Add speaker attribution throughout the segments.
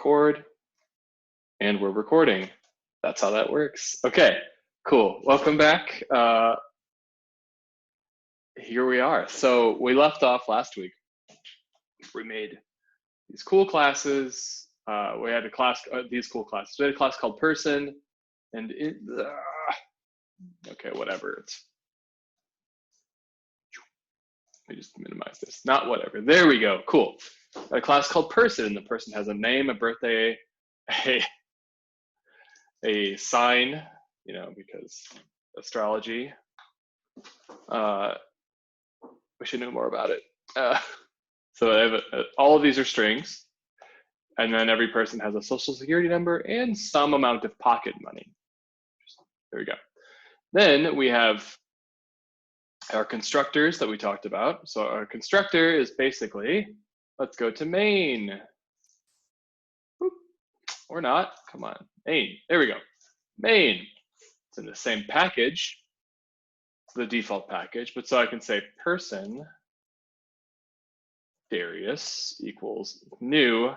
Speaker 1: record, and we're recording. That's how that works. Okay, cool. Welcome back. Here we are. So we left off last week. We made these cool classes. We had a class, these cool classes. We had a class called Person, and okay, whatever. Let me just minimize this. Not whatever. There we go. Cool. A class called Person. The person has a name, a birthday, a sign, you know, because astrology. We should know more about it. So I have all of these are strings, and then every person has a social security number and some amount of pocket money. There we go. Then we have our constructors that we talked about. So our constructor is basically, let's go to main. Boop. Or not, come on, main, there we go. Main, it's in the same package, the default package, but so I can say person Darius equals new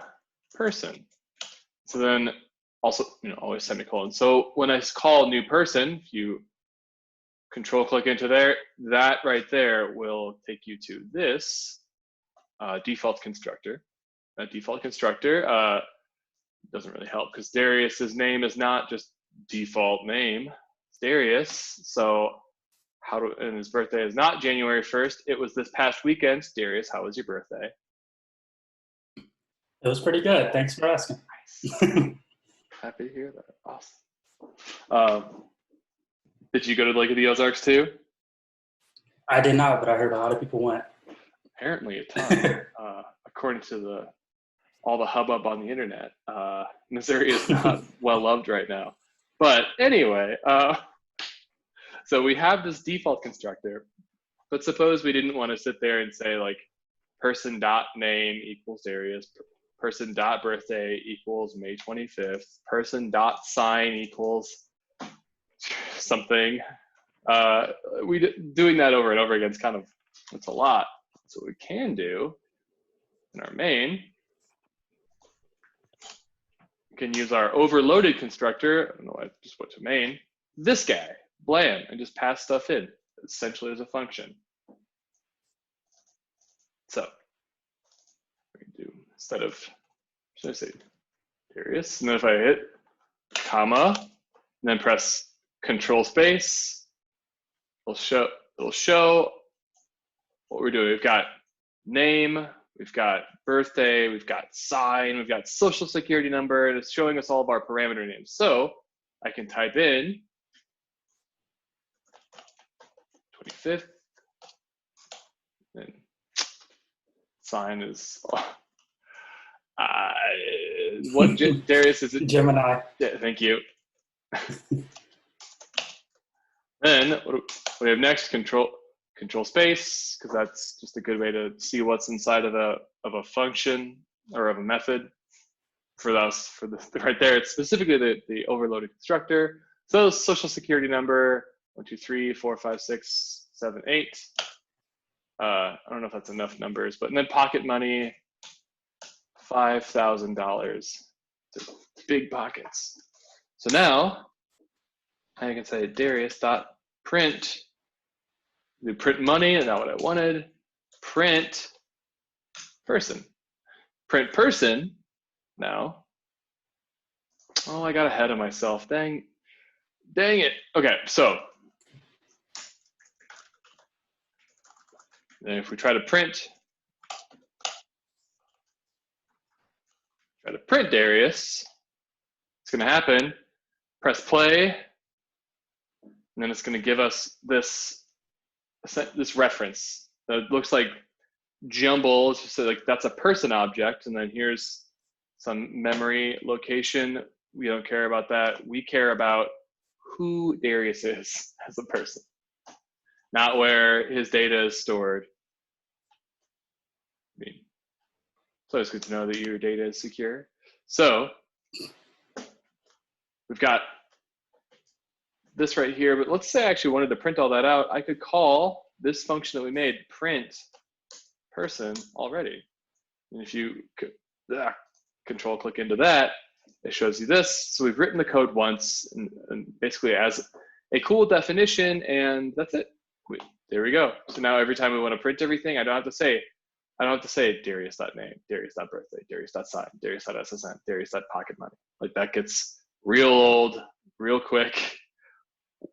Speaker 1: person. So then also, you know, always semicolon. So when I call new person, if you control click into there, that right there will take you to this default constructor. That default constructor doesn't really help because Darius's name is not just default name, it's Darius. So and his birthday is not January 1st. It was this past weekend. Darius, how was your birthday?
Speaker 2: It was pretty good. Thanks for asking.
Speaker 1: Nice. Happy to hear that. Awesome. Did you go to Lake of the Ozarks too?
Speaker 2: I did not, but I heard a lot of people went.
Speaker 1: Apparently a ton. According to all the hubbub on the internet, Missouri is not well loved right now. But anyway, so we have this default constructor, but suppose we didn't want to sit there and say like person.name equals Darius, person.birthday equals May 25th, person.sign equals something. Doing that over and over again is kind of, it's a lot. So what we can do in our main, we can use our overloaded constructor. I don't know, I just went to main, this guy. Blam, and just pass stuff in, essentially as a function. So we can do, instead of, should I say, Darius, and then if I hit comma, and then press control space, it'll show what we're doing. We've got name, we've got birthday, we've got sign, we've got social security number, and it's showing us all of our parameter names. So I can type in 25th, and sign is what Darius is it?
Speaker 2: Gemini.
Speaker 1: Yeah, thank you. Then what do we have next? Control space, because that's just a good way to see what's inside of a function or of a method. For us, for the right there, it's specifically the overloaded constructor. So social security number. 1, 2, 3, 4, 5, 6, 7, 8. I don't know if that's enough numbers, but and then pocket money, $5,000. Big pockets. So now I can say Darius.print. Do print money, is not what I wanted. Print person. Print person now. Oh, I got ahead of myself. Dang it. Okay, so and if we try to print Darius, it's going to happen. Press play, and then it's going to give us this reference that looks like jumble. It's just like that's a person object, and then here's some memory location. We don't care about that. We care about who Darius is as a person, not where his data is stored. I mean, it's always good to know that your data is secure. So we've got this right here, but let's say I actually wanted to print all that out. I could call this function that we made print person already. And if you could, control click into that, it shows you this. So we've written the code once and basically as a cool definition, and that's it. There we go. So now every time we want to print everything, I don't have to say Darius.name, Darius.birthday, Darius.sign, Darius.ssn, Darius.pocketmoney. Like that gets real old, real quick.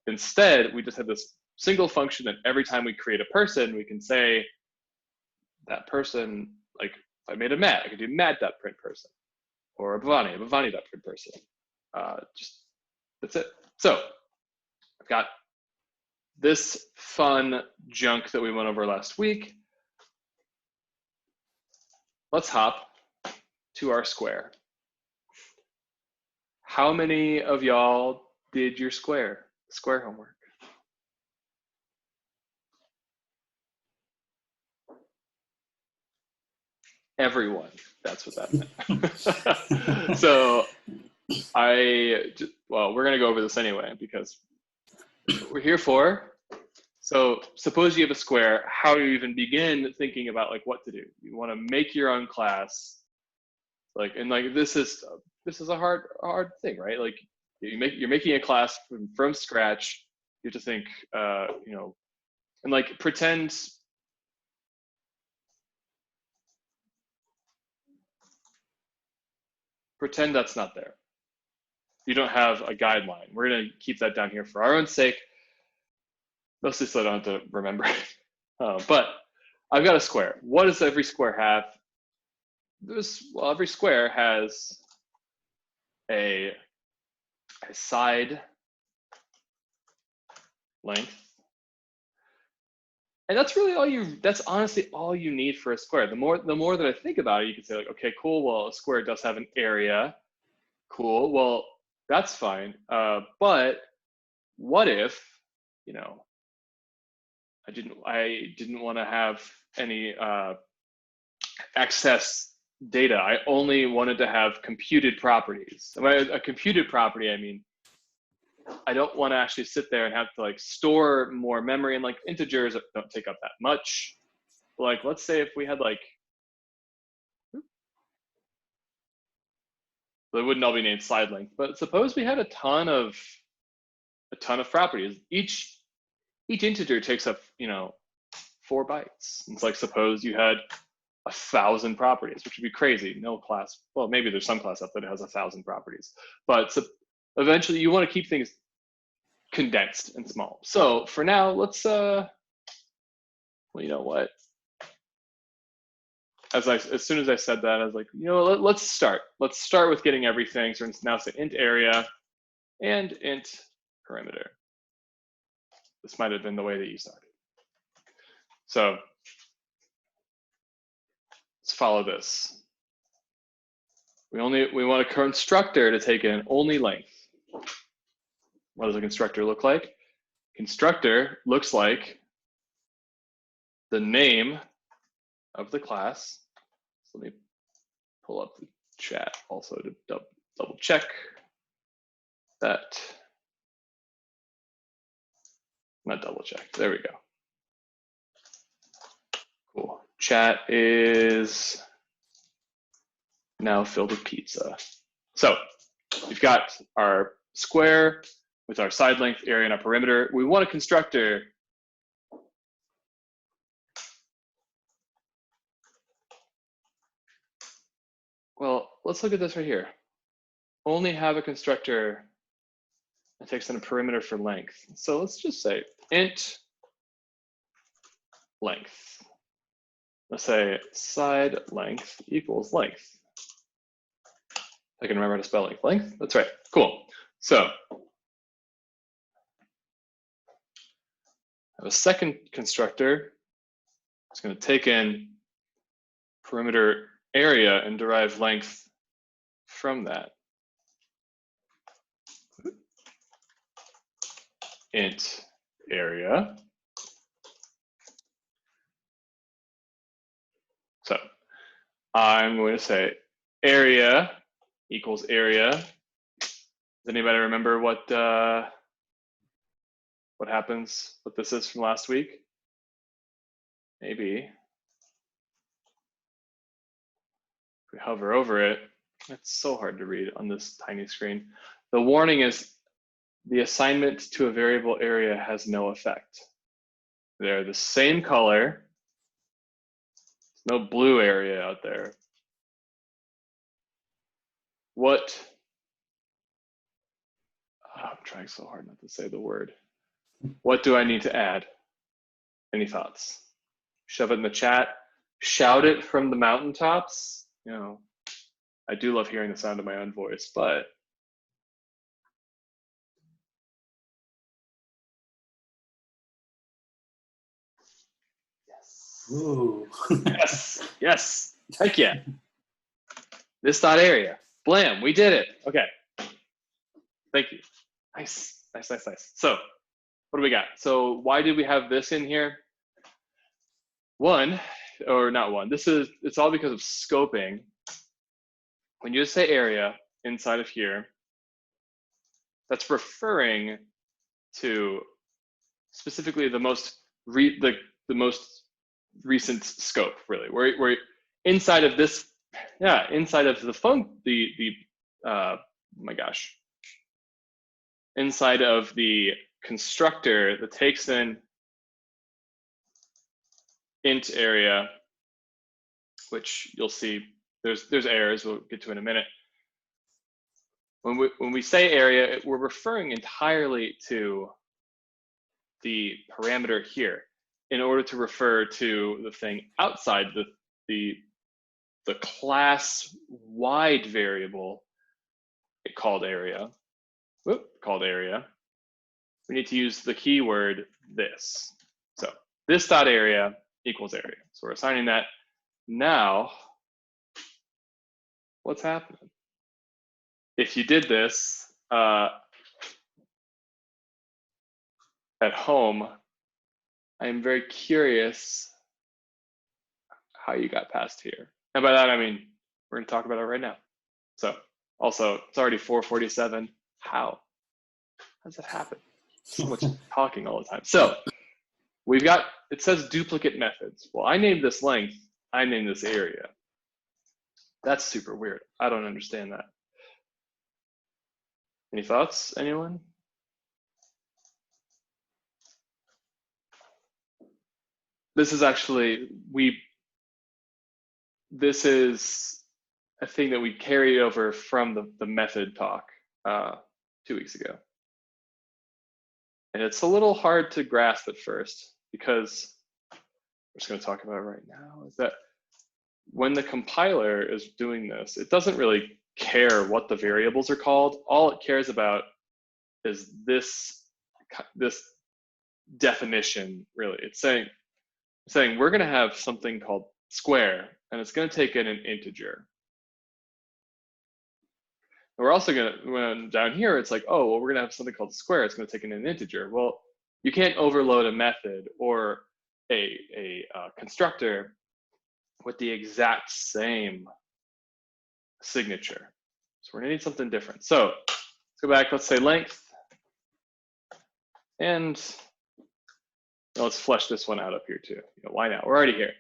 Speaker 1: Instead, we just have this single function that every time we create a person, we can say that person, like if I made a Matt, I could do Matt.print person, or a Bhavani.print person. Just that's it. So I've got this fun junk that we went over last week. Let's hop to our square. How many of y'all did your square homework? Everyone, that's what that meant. So well, we're gonna go over this anyway because we're here for. So suppose you have a square, how do you even begin thinking about like what to do? You wanna make your own class. Like, and like this is a hard thing, right? Like you're making a class from scratch. You have to think, you know, and like pretend that's not there. You don't have a guideline. We're gonna keep that down here for our own sake, mostly so I don't have to remember. But I've got a square. What does every square have? Well, every square has a side length. And that's really that's honestly all you need for a square. The more that I think about it, you can say like, okay, cool, well, a square does have an area. Cool, well, that's fine. But what if, you know, I didn't want to have any excess data. I only wanted to have computed properties. By a computed property, I mean, I don't want to actually sit there and have to like store more memory, and like integers don't take up that much. Like, let's say if we had like, they wouldn't all be named side length, but suppose we had a ton of properties. Each integer takes up, you know, 4 bytes. It's like, suppose you had 1,000 properties, which would be crazy. No class, well, maybe there's some class up that has 1,000 properties, but so eventually you want to keep things condensed and small. So for now, let's, well, you know what? As soon as I said that, I was like, you know, let's start. Let's start with getting everything. So now say int area and int perimeter. This might have been the way that you started. So let's follow this. We want a constructor to take in only length. What does a constructor look like? Constructor looks like the name of the class. So let me pull up the chat also to double check that. Not double check. There we go. Cool. Chat is now filled with pizza. So we've got our square with our side length, area, and our perimeter. We want a constructor well, let's look at this right here. Only have a constructor that takes in a perimeter for length. So let's just say int length. Let's say side length equals length. I can remember how to spell length. Length, that's right, cool. So I have a second constructor. It's gonna take in perimeter area and derive length from that. Int area. So I'm going to say area equals area. Does anybody remember what happens, what this is from last week? Maybe. If we hover over it, It's so hard to read on this tiny screen. The warning is the assignment to a variable area has no effect. They're the same color. There's no blue area out there. What? Oh, I'm trying so hard not to say the word. What do I need to add? Any thoughts? Shove it in the chat. Shout it from the mountaintops. You know, I do love hearing the sound of my own voice, but yes.
Speaker 2: Ooh.
Speaker 1: Yes, yes. Heck yeah. This dot area. Blam, we did it. Okay. Thank you. Nice, nice, nice, nice. So what do we got? So why did we have this in here? One, or not one, it's all because of scoping. When you just say area inside of here, that's referring to specifically the most recent scope, really. Where inside of this, yeah, inside of the oh my gosh, inside of the constructor that takes in int area, which you'll see there's errors we'll get to in a minute. When we say area, we're referring entirely to the parameter here in order to refer to the thing outside the class wide variable called area. Called area. We need to use the keyword this. So this dot area equals area. So we're assigning that. Now, what's happening? If you did this at home, I am very curious how you got past here. And by that, I mean, we're going to talk about it right now. So also, it's already 4:47. How does that happen? So much talking all the time. So we've got, it says duplicate methods. Well, I named this length, I named this area. That's super weird. I don't understand that. Any thoughts, anyone? This is actually, this is a thing that we carried over from the method talk 2 weeks ago. And it's a little hard to grasp at first because we're just going to talk about it right now, is that when the compiler is doing this, it doesn't really care what the variables are called. All it cares about is this definition, really. It's saying we're going to have something called square, and it's going to take in an integer. And we're also going to, when down here, it's like, oh, well, we're going to have something called square. It's going to take in an integer. Well, you can't overload a method or a constructor with the exact same signature. So we're going to need something different. So let's go back. Let's say length. And let's flesh this one out up here too. You know, why not? We're already here.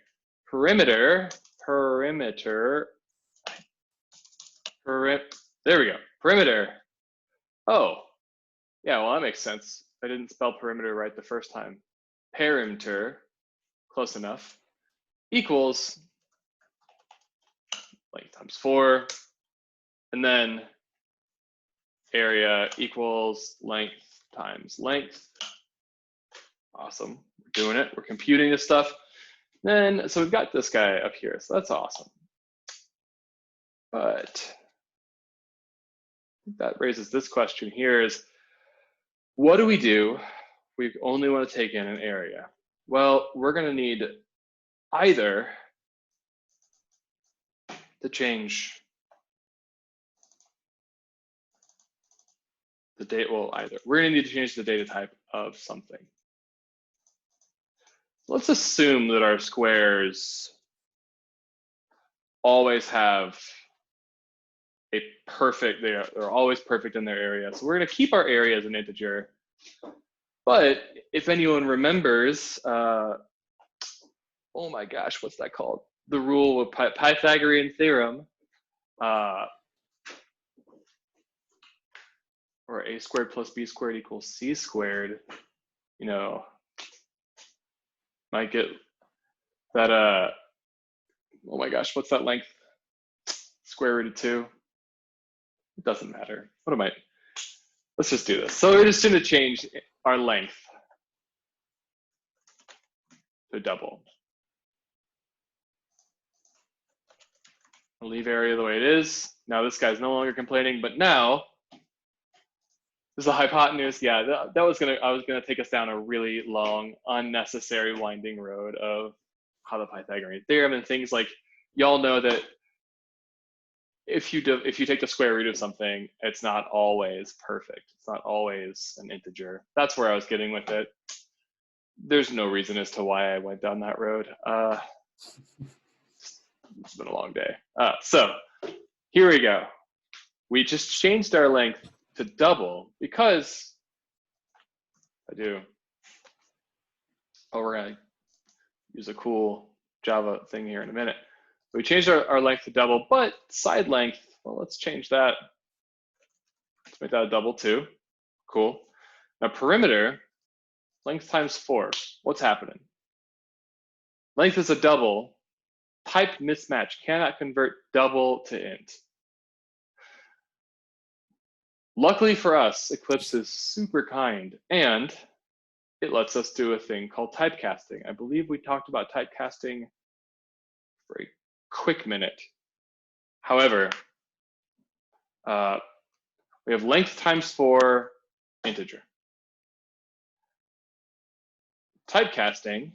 Speaker 1: Perimeter. There we go. Perimeter. Oh, yeah, well, that makes sense. I didn't spell perimeter right the first time. Perimeter, close enough, equals length times 4. And then area equals length times length. Awesome. We're doing it. We're computing this stuff. Then, so we've got this guy up here. So that's awesome. But that raises this question here is, what do? We only want to take in an area. Well, we're going to need either to change the date. Well, either we're going to need to change the data type of something. Let's assume that our squares always have a perfect, they're always perfect in their area. So we're going to keep our area as an integer. But if anyone remembers, oh my gosh, what's that called? The rule of Pythagorean theorem. a squared plus b squared equals c squared, you know, might get that, oh my gosh, what's that length? Square root of 2. It doesn't matter. What am I? Let's just do this. So we're just going to change our length to double. I'll leave area the way it is. Now this guy's no longer complaining, but now this is a hypotenuse. Yeah, I was gonna take us down a really long, unnecessary winding road of how the Pythagorean theorem and things like, y'all know that if you take the square root of something, it's not always perfect. It's not always an integer. That's where I was getting with it. There's no reason as to why I went down that road. It's been a long day. So here we go. We just changed our length to double because we're gonna use a cool Java thing here in a minute. We changed our length to double, but side length, well, let's change that. Let's make that a double too. Cool. Now perimeter, length times 4. What's happening? Length is a double. Type mismatch, cannot convert double to int. Luckily for us, Eclipse is super kind, and it lets us do a thing called typecasting. I believe we talked about typecasting for a quick minute. However, we have length times 4 integer. Typecasting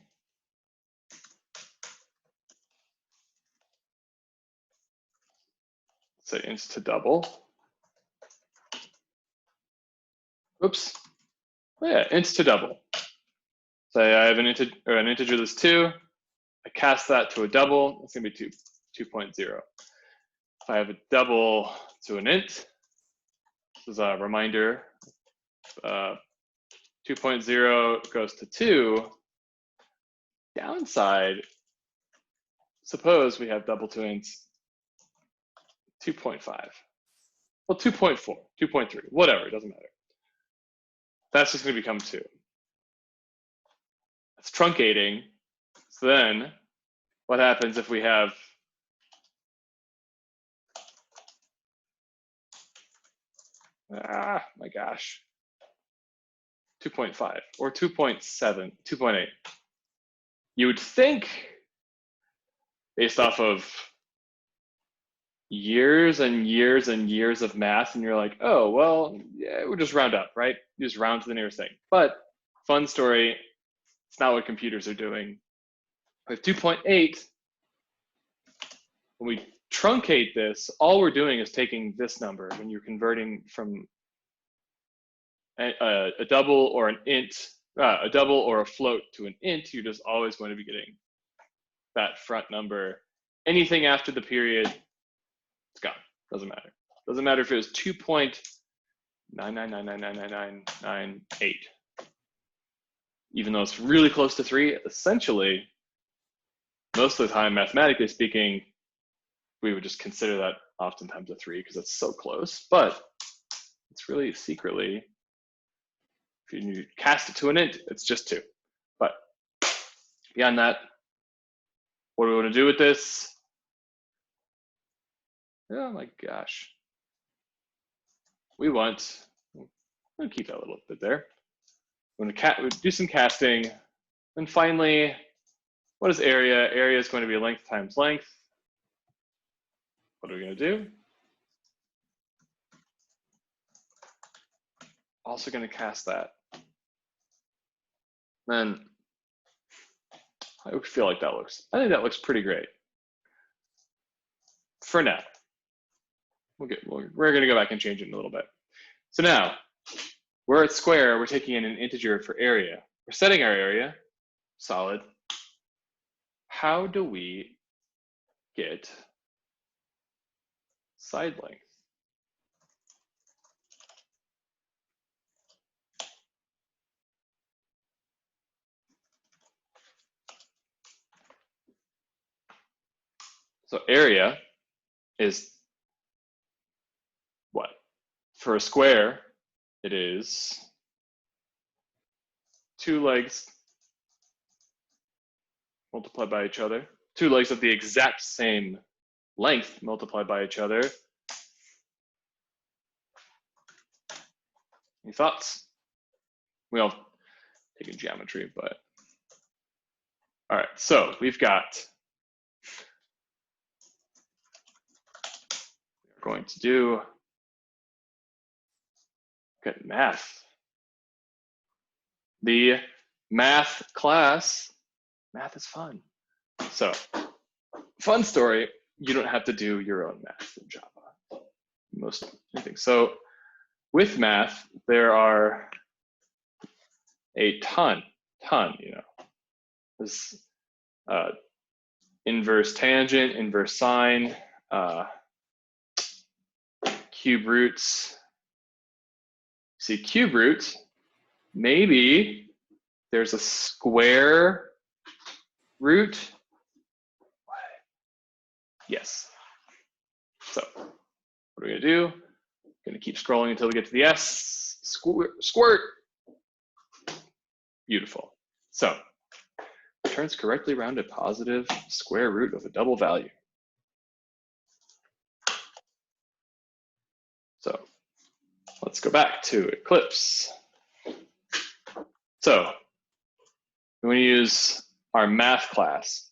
Speaker 1: say int to double. Oops. Oh yeah, int to double. Say I have an integer that's 2. I cast that to a double. It's gonna be 2.0. If I have a double to an int, this is a reminder. 2.0 goes to 2. Downside, suppose we have double to ints 2.5. Well, 2.4, 2.3, whatever, it doesn't matter. That's just going to become 2. It's truncating. So then what happens if we have my gosh, 2.5 or 2.7, 2.8? You would think, based off of years and years and years of math, and you're like, oh, well, yeah, we'll just round up, right? You just round to the nearest thing. But fun story, it's not what computers are doing. With 2.8, when we truncate this, all we're doing is taking this number. When you're converting from a double or an int, a double or a float to an int, you're just always going to be getting that front number. Anything after the period, it's gone. Doesn't matter. Doesn't matter if it was 2.999999998. Even though it's really close to 3, essentially, most of the time, mathematically speaking, we would just consider that oftentimes a 3 because it's so close. But it's really secretly, if you cast it to an int, it's just 2. But beyond that, what do we want to do with this? Oh my gosh. We want, I'm going to keep that a little bit there. We're going to do some casting. And finally, what is area? Area is going to be length times length. What are we going to do? Also going to cast that. Then I feel like I think that looks pretty great. For now. We're going to go back and change it in a little bit. So now, we're at square, we're taking in an integer for area. We're setting our area, solid. How do we get side length? So area is what? For a square, it is 2 legs multiplied by each other, 2 legs of the exact same length multiplied by each other. Any thoughts? We all taken geometry, but all right. So we've got. We're going to do good math. The math class. Math is fun. So, fun story. You don't have to do your own math in Java. Most anything. So, with math, there are a ton, you know. There's inverse tangent, inverse sine, cube roots. See, cube roots, maybe there's a square root. Yes. So, what are we gonna do? Gonna keep scrolling until we get to the S. Squirt. Beautiful. So, returns correctly rounded positive square root of a double value. So, let's go back to Eclipse. So, we're going to use our math class.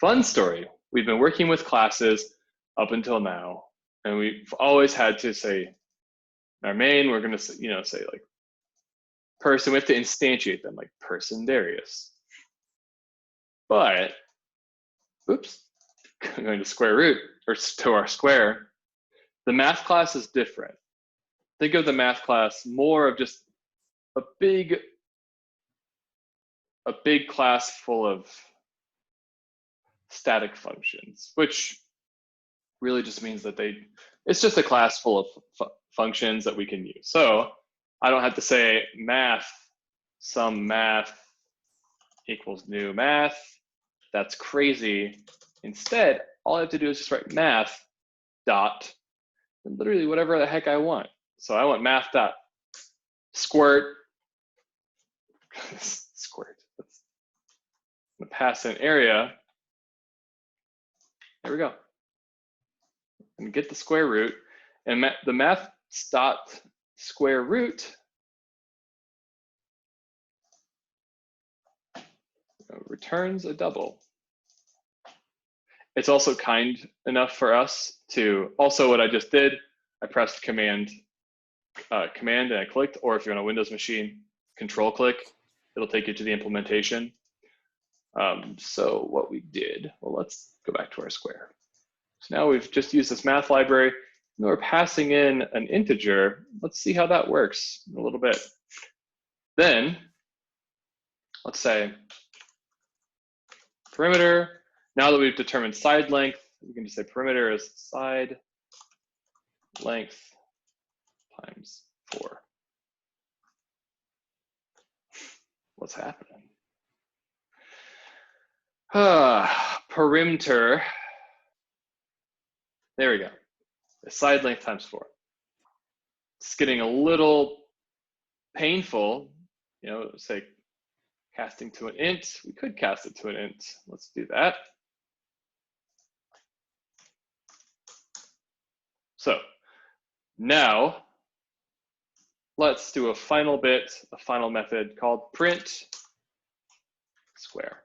Speaker 1: Fun story. We've been working with classes up until now, and we've always had to say, in our main, we're going to say like person. We have to instantiate them like person Darius. But, oops, going to square root or to our square. The math class is different. Think of the math class more of just a big class full of static functions, which really just means that it's just a class full of functions that we can use. So I don't have to say math, some math equals new math. That's crazy. Instead, all I have to do is just write math dot, and literally whatever the heck I want. So I want math dot squirt. Squirt. I'm gonna pass in area. There we go. And get the square root. And the math dot square root returns a double. It's also kind enough for us to, also what I just did, I pressed command and I clicked, or if you're on a Windows machine, control click, it'll take you to the implementation. So what we did, well, let's go back to our square. So now we've just used this math library, and we're passing in an integer. Let's see how that works in a little bit. Then, let's say perimeter. Now that we've determined side length, we can just say perimeter is side length times 4. What's happening? Perimeter. There we go. Side length times 4. It's getting a little painful, you know, say casting to an int. We could cast it to an int. Let's do that. So now let's do a final method called print square.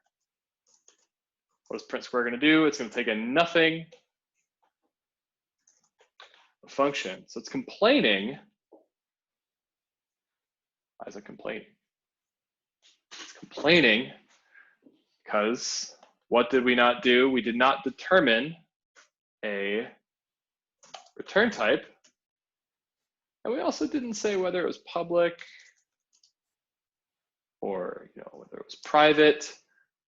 Speaker 1: What is print square going to do? It's going to take a nothing function. So it's complaining. Why is it complaining? It's complaining because what did we not do? We did not determine a return type. And we also didn't say whether it was public or whether it was private.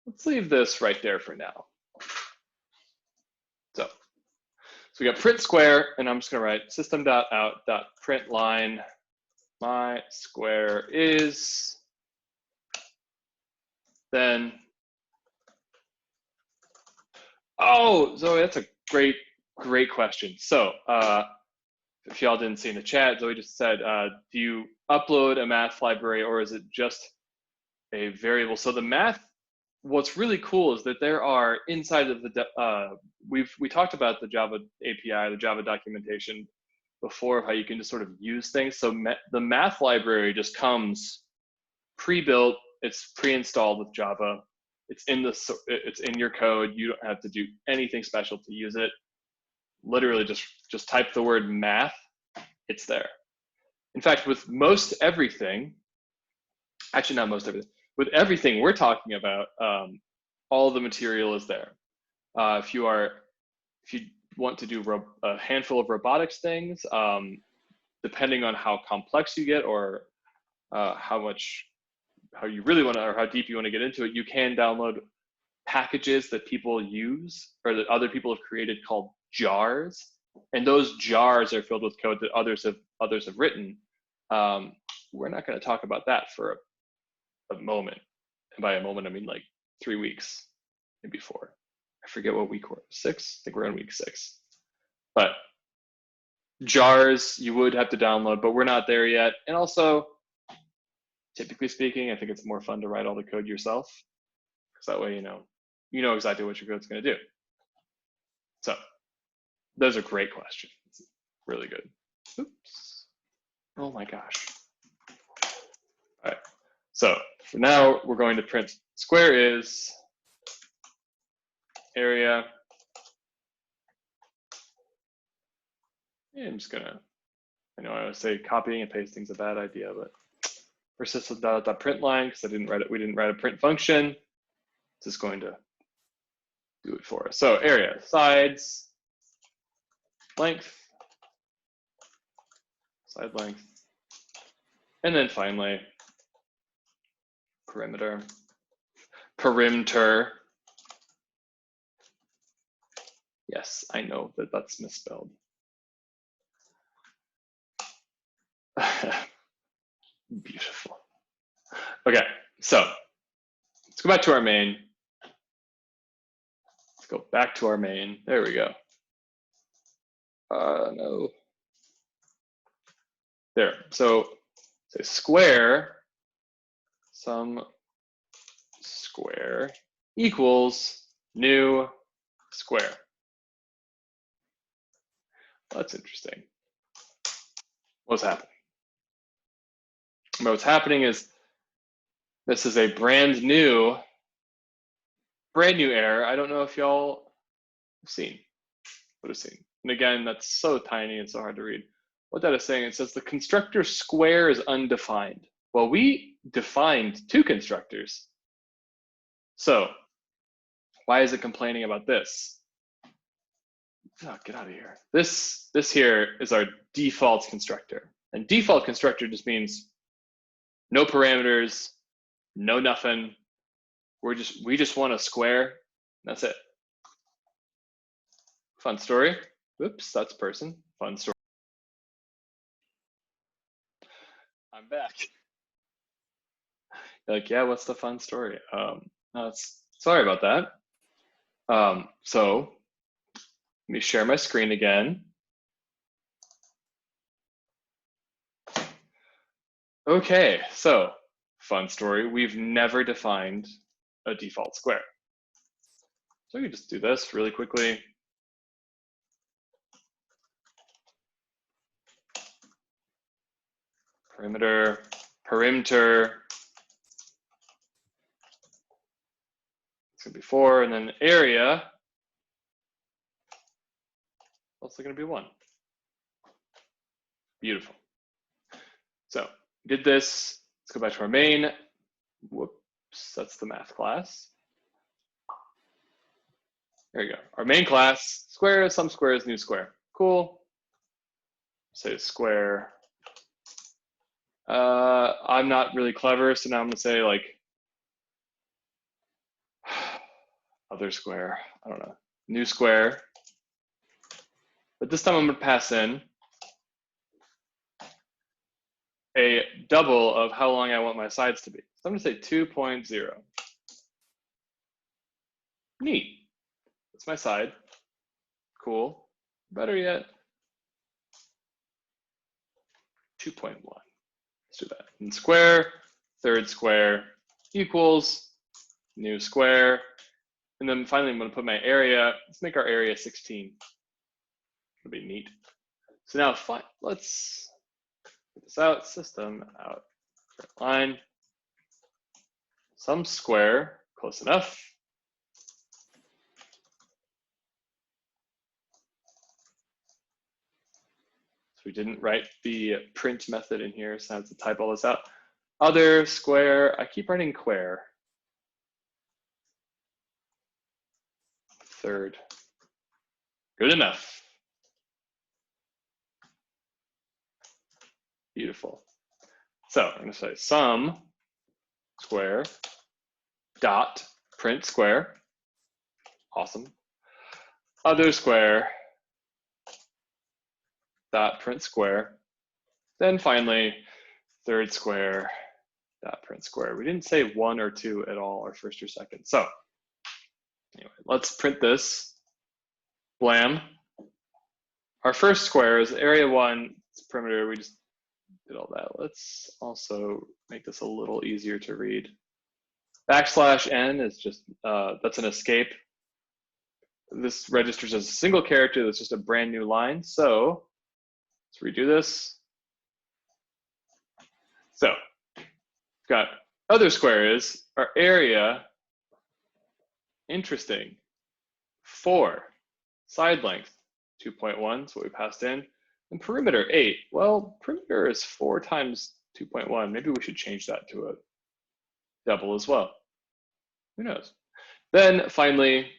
Speaker 1: Let's leave this right there for now. So we got print square, and I'm just going to write system.out.println my square is. Then, oh, Zoe, that's a great question. So if y'all didn't see in the chat, Zoe just said, do you upload a math library or is it just a variable? So the math, what's really cool is that there are inside of the, we talked about the Java API, the Java documentation before, of how you can just sort of use things. So the math library just comes pre-built, it's pre-installed with Java. It's in your code. You don't have to do anything special to use it. Literally just type the word math, it's there. In fact, with most everything, actually not most everything, with everything we're talking about, all the material is there. If you want to do a handful of robotics things, depending on how complex you get or how you really want to, or how deep you want to get into it, you can download packages that people use or that other people have created called jars, and those jars are filled with code that others have written. We're not going to talk about that for a moment, and by a moment I mean like 3 weeks, maybe 4. I forget what week we're 6. I think we're in week 6. But jars you would have to download, but we're not there yet. And also, typically speaking, I think it's more fun to write all the code yourself, because that way you know exactly what your code's going to do. So those are great questions. Really good. Oops. Oh my gosh. All right. So for now, we're going to print square is area. And I'm just gonna, I know I always say copying and pasting is a bad idea, but persist with .print line, because we didn't write a print function. This is going to do it for us. So area, sides, length, side length, and then finally perimeter. Yes, I know that that's misspelled. Beautiful. Okay, so let's go back to our main. Let's go back to our main. There we go. No. There. So say square, sum square equals new square. That's interesting. What's happening? What's happening is this is a brand new error. I don't know if y'all would have seen. And again, that's so tiny and so hard to read. What that is saying, it says the constructor square is undefined. Well, we defined 2 constructors. So why is it complaining about this? Oh, get out of here. This here is our default constructor. And default constructor just means no parameters, no nothing. We just want a square. That's it. Fun story. Oops, that's person. Fun story. I'm back. You're like, yeah, what's the fun story? Sorry about that. So let me share my screen again. Okay, so fun story. We've never defined a default square. So we can just do this really quickly. Perimeter. It's gonna be 4, and then area. Also gonna be 1. Beautiful. So did this. Let's go back to our main. Whoops, that's the math class. There you go. Our main class, square, sum squares, new square. Cool. Say square. I'm not really clever, so now I'm gonna say like other square. I don't know. New square. But this time I'm gonna pass in a double of how long I want my sides to be. So I'm gonna say 2.0. Neat. That's my side. Cool. Better yet, 2.1. Let's do that. And square, third square equals new square. And then finally, I'm going to put my area. Let's make our area 16. It'll be neat. So now, let's get this out. System out. Line. Some square. Close enough. So we didn't write the print method in here, so I have to type all this out. Other square. I keep writing square. Third. Good enough. Beautiful. So I'm going to say sum square dot print square. Awesome. Other square dot print square. Then finally, third square dot print square. We didn't say 1 or 2 at all, or first or second. So anyway, let's print this. Blam. Our first square is area 1. It's perimeter. We just did all that. Let's also make this a little easier to read. \n is just, that's an escape. This registers as a single character. That's just a brand new line. So let's redo this. So we've got other square is our area. Interesting. 4. Side length 2.1 is what we passed in. And perimeter 8. Well, perimeter is 4 times 2.1. Maybe we should change that to a double as well. Who knows? Then finally,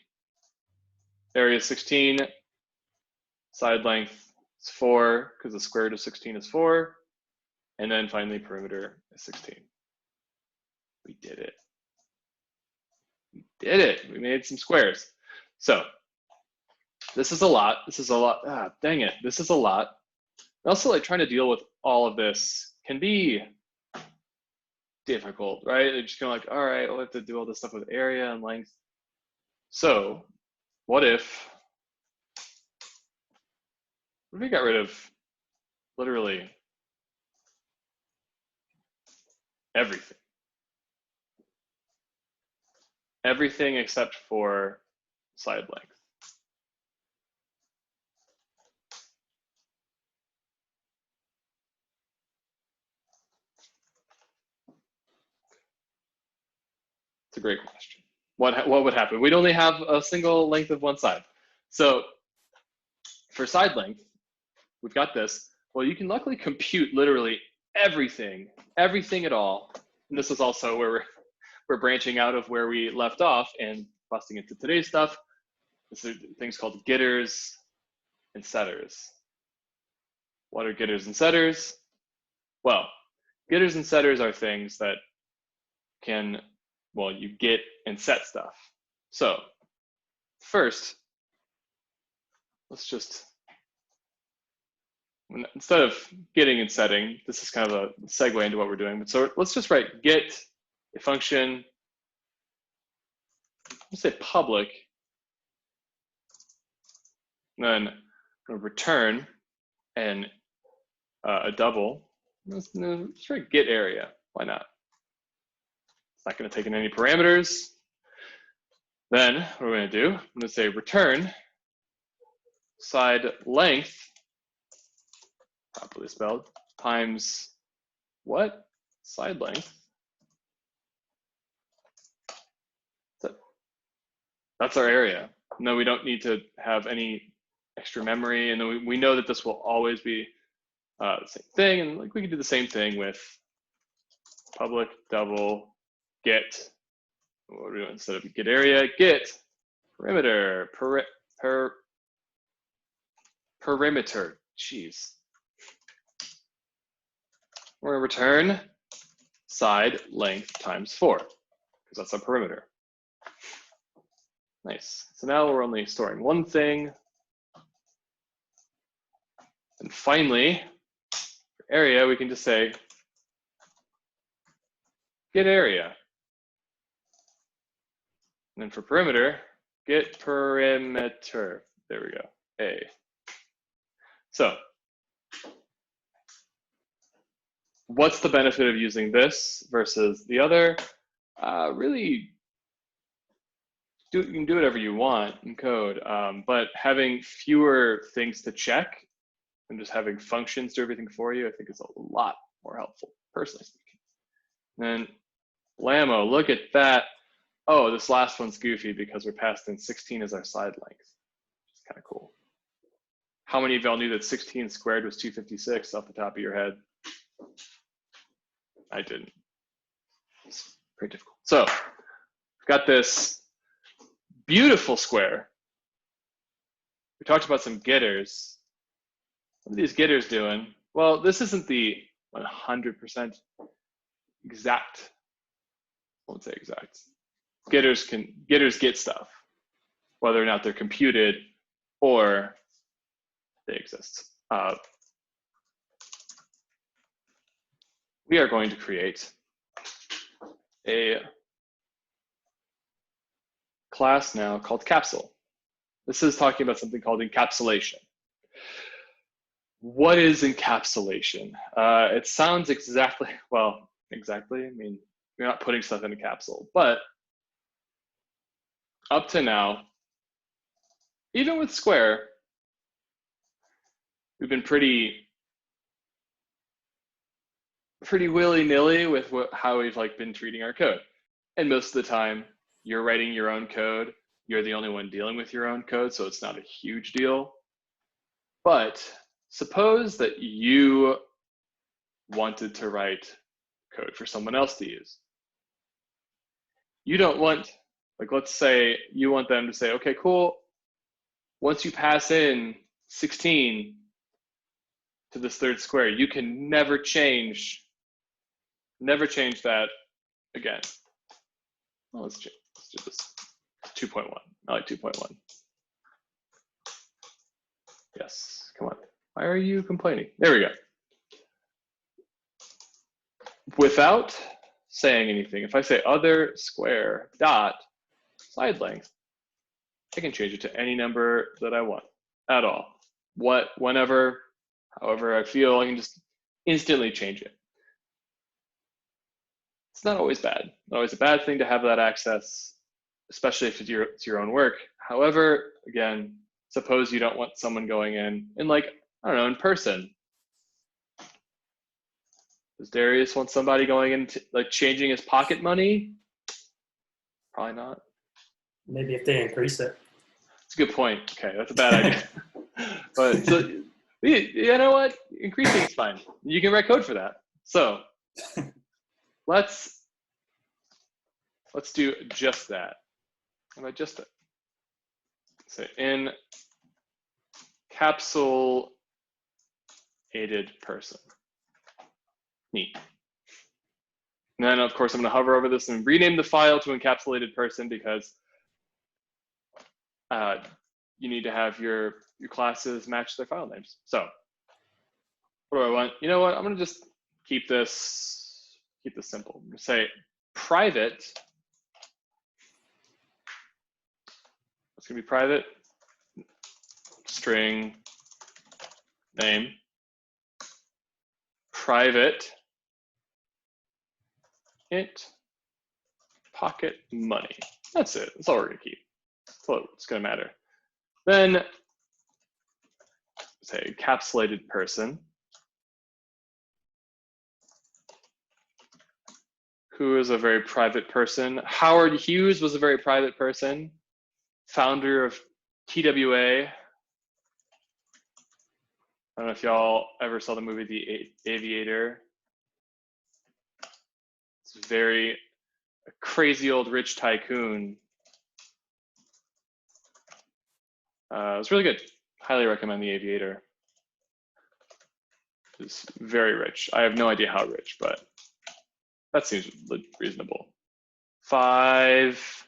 Speaker 1: area 16, side length is 4, because the square root of 16 is 4. And then finally, perimeter is 16. We did it. We did it. We made some squares. So this is a lot. This is a lot. Ah, dang it. This is a lot. Also, like trying to deal with all of this can be difficult, right? You're just kind of like, all right, we'll have to do all this stuff with area and length. So what if we got rid of literally everything? Everything except for side length. It's a great question. What would happen? We'd only have a single length of one side. So for side length, we've got this. Well, you can luckily compute literally everything at all. And this is also where we're branching out of where we left off and busting into today's stuff. This are things called getters and setters. What are getters and setters? Well, getters and setters are things that can, well, you get and set stuff. So first, let's just, instead of getting and setting, this is kind of a segue into what we're doing. But so let's just write get a function, let's say public, and then I'm going to return and a double. Let's write get area. Why not? It's not going to take in any parameters. Then what we're going to do, I'm going to say return side length, properly spelled, times what? Side length. That's our area. No, we don't need to have any extra memory. And then we know that this will always be the same thing. And like we can do the same thing with public double get. What are we doing instead of get area? Get perimeter. Perimeter. Jeez. We're going to return side length times 4 because that's our perimeter. Nice. So now we're only storing one thing. And finally, for area, we can just say get area. And then for perimeter, get perimeter. There we go. A. So what's the benefit of using this versus the other? Really, you can do whatever you want in code, but having fewer things to check and just having functions do everything for you, I think is a lot more helpful, personally speaking. And then Lamo, look at that. Oh, this last one's goofy because we're passed in 16 as our side length. It's kind of cool. How many of y'all knew that 16 squared was 256 off the top of your head? I didn't. It's pretty difficult. So we've got this beautiful square. We talked about some getters. What are these getters doing? Well, this isn't the 100% exact. I won't say exact. Getters get stuff, whether or not they're computed or they exist. We are going to create a class now called Capsule. This is talking about something called encapsulation. What is encapsulation? It sounds exactly, I mean, you're not putting stuff in a capsule, but up to now, even with Square, we've been pretty willy-nilly with how we've been treating our code. And most of the time, you're writing your own code. You're the only one dealing with your own code, so it's not a huge deal. But suppose that you wanted to write code for someone else to use. You don't want, let's say you want them to say, okay, cool. Once you pass in 16 to this third square, you can never change that again. Well, let's do this 2.1. I like 2.1. Yes, come on. Why are you complaining? There we go. Without saying anything, if I say other square dot side length, I can change it to any number that I want at all. Whenever, however I feel, I can just instantly change it. It's not always bad. Not always a bad thing to have that access, especially if it's your own work. However, again, suppose you don't want someone going in I don't know, in person. Does Darius want somebody going in changing his pocket money? Probably not.
Speaker 2: Maybe if they increase it.
Speaker 1: That's a good point. Okay, that's a bad idea. But so, you know what? Increasing is fine. You can write code for that. So let's do just that. How about just it? So encapsulated person. Neat. And then, of course, I'm going to hover over this and rename the file to encapsulated person because you need to have your classes match their file names. So what do I want? You know what? I'm going to just keep this simple. I'm going to say private. It's going to be private string name, private int pocket money. That's it. That's all we're going to keep. That's what's going to matter. Then say encapsulated person, who is a very private person. Howard Hughes was a very private person, founder of TWA. I don't know if y'all ever saw the movie The Aviator. It's a crazy old rich tycoon. It's really good. Highly recommend The Aviator. It's very rich. I have no idea how rich, but that seems reasonable. 5, is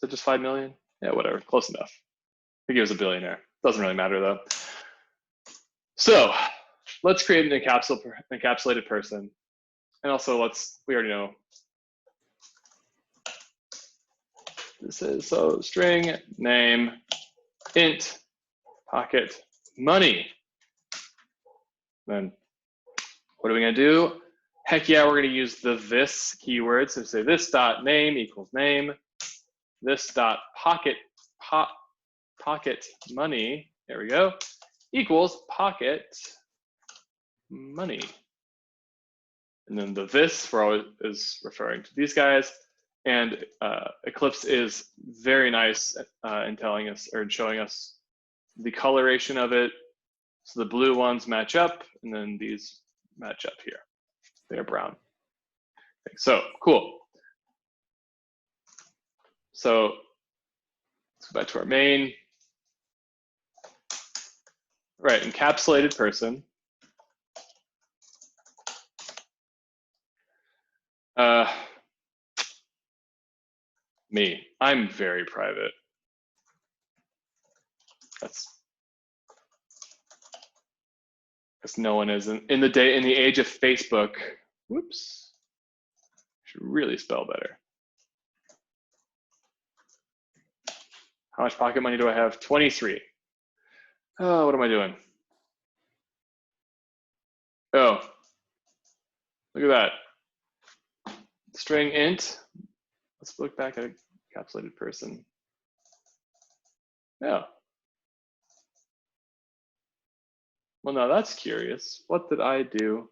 Speaker 1: it just 5 million? Yeah, whatever, close enough. I think he was a billionaire. Doesn't really matter though. So let's create an encapsulated person. And also we already know. This is, so string name, int, pocket money. Then What are we gonna do? Heck yeah, we're gonna use the this keyword. So say this dot name equals name. This dot pocket money, there we go, equals pocket money. And then the this for always is referring to these guys. And Eclipse is very nice in telling us or showing us the coloration of it. So the blue ones match up, and then these match up here. They're brown. Okay, so cool. So let's go back to our main. Right, encapsulated person. Me, I'm very private. That's because no one is in the age of Facebook. Whoops, should really spell better. How much pocket money do I have? 23. Oh, what am I doing? Oh, look at that. String int. Let's look back at encapsulated person. Yeah. Well, now that's curious. What did I do?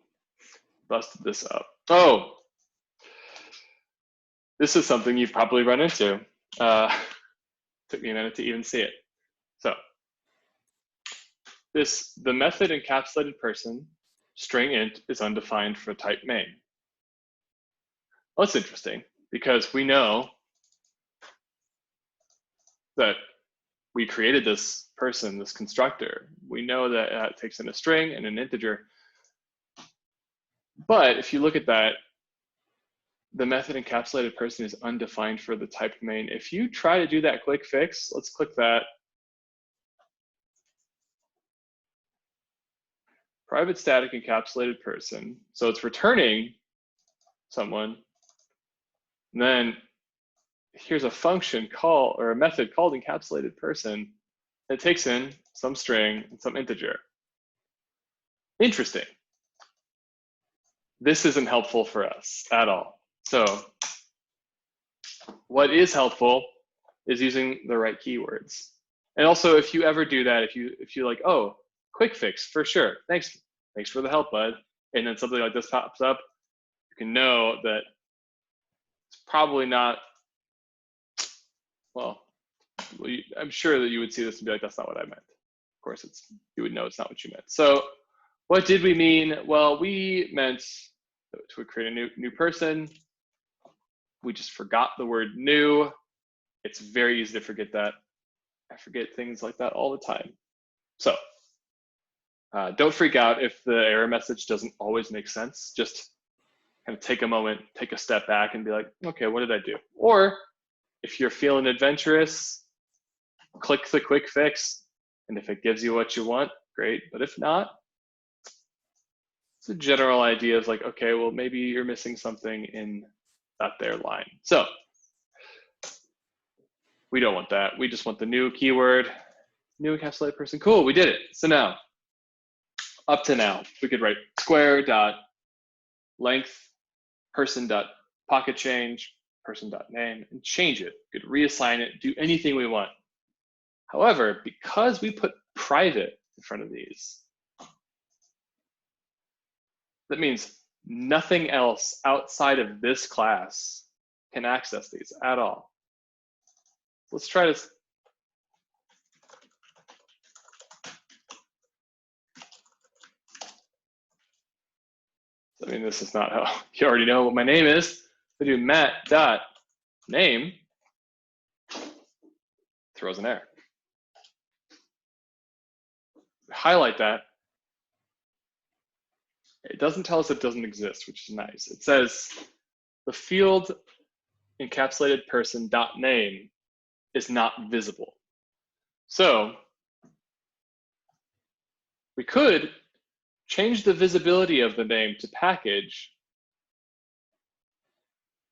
Speaker 1: Busted this up. Oh, this is something you've probably run into. Took me a minute to even see it. So the method encapsulated person string int is undefined for type main. Well, that's interesting because we know that we created this person, this constructor. We know that it takes in a string and an integer. But if you look at that, the method encapsulated person is undefined for the type main. If you try to do that quick fix, let's click that. Private static encapsulated person. So it's returning someone. And then here's a function call or a method called encapsulated person that takes in some string and some integer. Interesting. This isn't helpful for us at all. So what is helpful is using the right keywords. And also, if you ever do that, if you like, oh, quick fix for sure. Thanks for the help, bud. And then something like this pops up, you can know that it's probably not. Well, I'm sure that you would see this and be like, that's not what I meant. Of course, you would know it's not what you meant. So what did we mean? Well, we meant to create a new person. We just forgot the word new. It's very easy to forget that. I forget things like that all the time. So don't freak out if the error message doesn't always make sense. Just kind of take a moment, take a step back and be like, okay, what did I do? Or if you're feeling adventurous, click the quick fix. And if it gives you what you want, great. But if not, it's a general idea of like, okay, well, maybe you're missing something in that there line. So we don't want that. We just want the new keyword, new encapsulated person. Cool, we did it. So now, up to now, we could write square dot length person dot pocket change person dot name and change it. We could reassign it, do anything we want. However, because we put private in front of these, that means nothing else outside of this class can access these at all. Let's try this. I mean, this is not how you already know what my name is. We do Matt.name, throws an error. Highlight that. It doesn't tell us it doesn't exist, which is nice. It says the field encapsulated person dot name is not visible. So we could change the visibility of the name to package,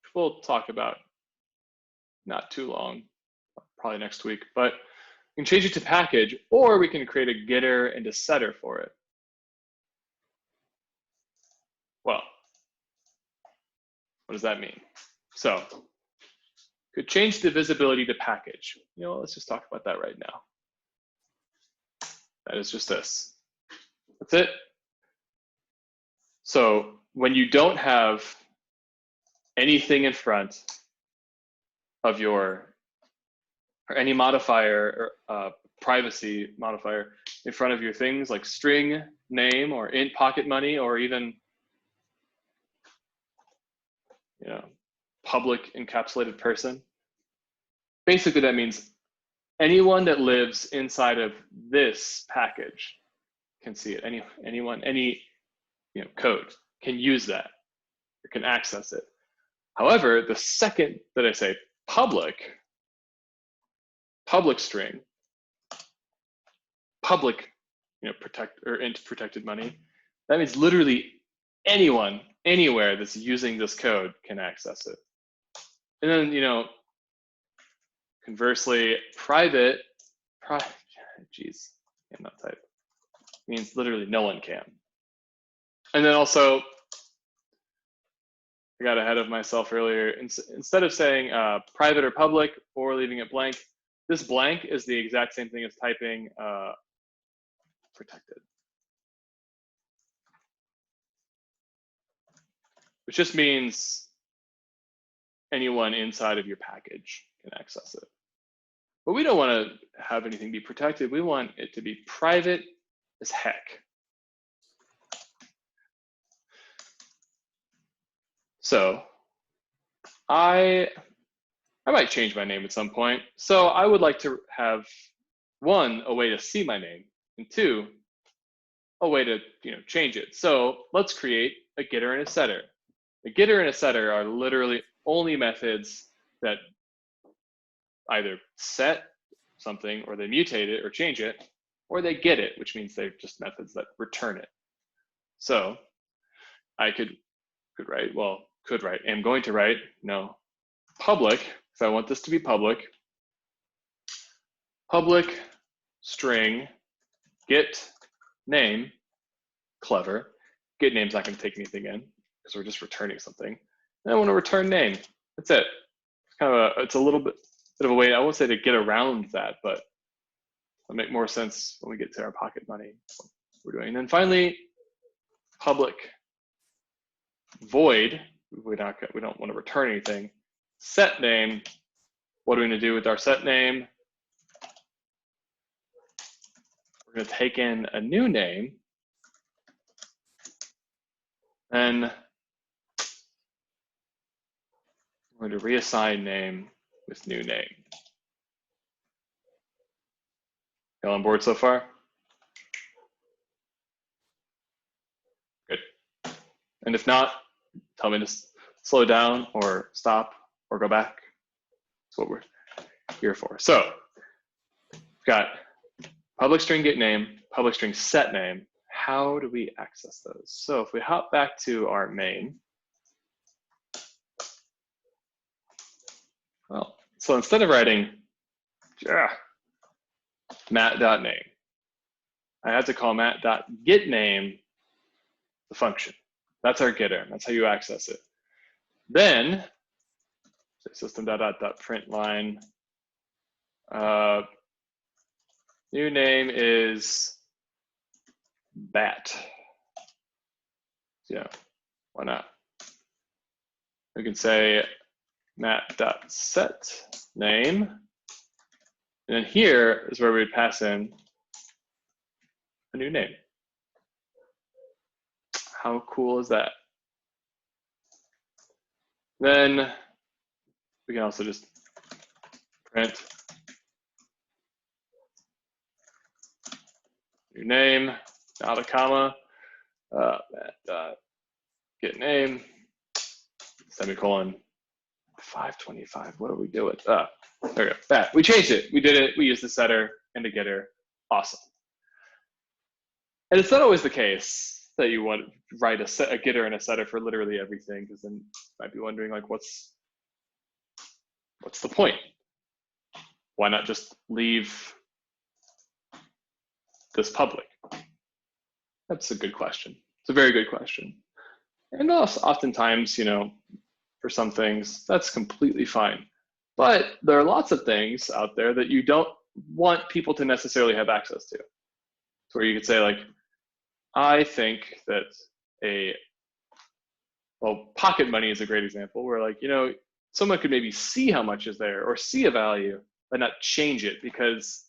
Speaker 1: which we'll talk about not too long, probably next week, but we can change it to package, or we can create a getter and a setter for it. Well, what does that mean? So could change the visibility to package. Let's just talk about that right now. That is just this. That's it. So when you don't have anything in front of your, or any modifier or privacy modifier in front of your things like string name or int pocket money or even public encapsulated person, basically that means anyone that lives inside of this package can see it. Anyone, any code can use that or can access it. However, the second that I say public string, public, protect or int protected money, that means literally anyone, anywhere that's using this code can access it. And then, conversely, private, geez, I'm not type, means literally no one can. And then also, I got ahead of myself earlier. Instead of saying private or public or leaving it blank, this blank is the exact same thing as typing protected. Which just means anyone inside of your package can access it. But we don't want to have anything be protected. We want it to be private as heck. So I might change my name at some point. So I would like to have, one, a way to see my name, and two, a way to change it. So let's create a getter and a setter. A getter and a setter are literally only methods that either set something or they mutate it or change it, or they get it, which means they're just methods that return it. So I could write, I'm going to write, public, if I want this to be public string get name, clever. Get name's not going to take anything in because we're just returning something. And I want to return name. That's it. It's kind of it's a little bit of a way, I won't say to get around that, but it'll make more sense when we get to our pocket money, what we're doing. And then finally, public void, we don't want to return anything. Set name, what are we going to do with our set name? We're going to take in a new name, and we're going to reassign name with new name. Y'all on board so far? Good. And if not, tell me to slow down or stop or go back. That's what we're here for. So we've got public string get name, public string set name. How do we access those? So if we hop back to our main, well, so instead of writing mat.name, I had to call mat.getName the function. That's our getter. That's how you access it. Then system.out.println. New name is bat. Yeah, why not? We can say mat.set name. And then here is where we would pass in a new name. How cool is that? Then we can also just print new name, not a comma, get name, semicolon, 525. What do we do with? There we go. That we changed it. We did it. We used the setter and the getter. Awesome. And it's not always the case that you want to write a getter and a setter for literally everything, because then you might be wondering, like, what's the point? Why not just leave this public? That's a good question. It's a very good question. And also, oftentimes, for some things, that's completely fine. But there are lots of things out there that you don't want people to necessarily have access to. So where you could say, like, I think that pocket money is a great example where, like, someone could maybe see how much is there or see a value, but not change it because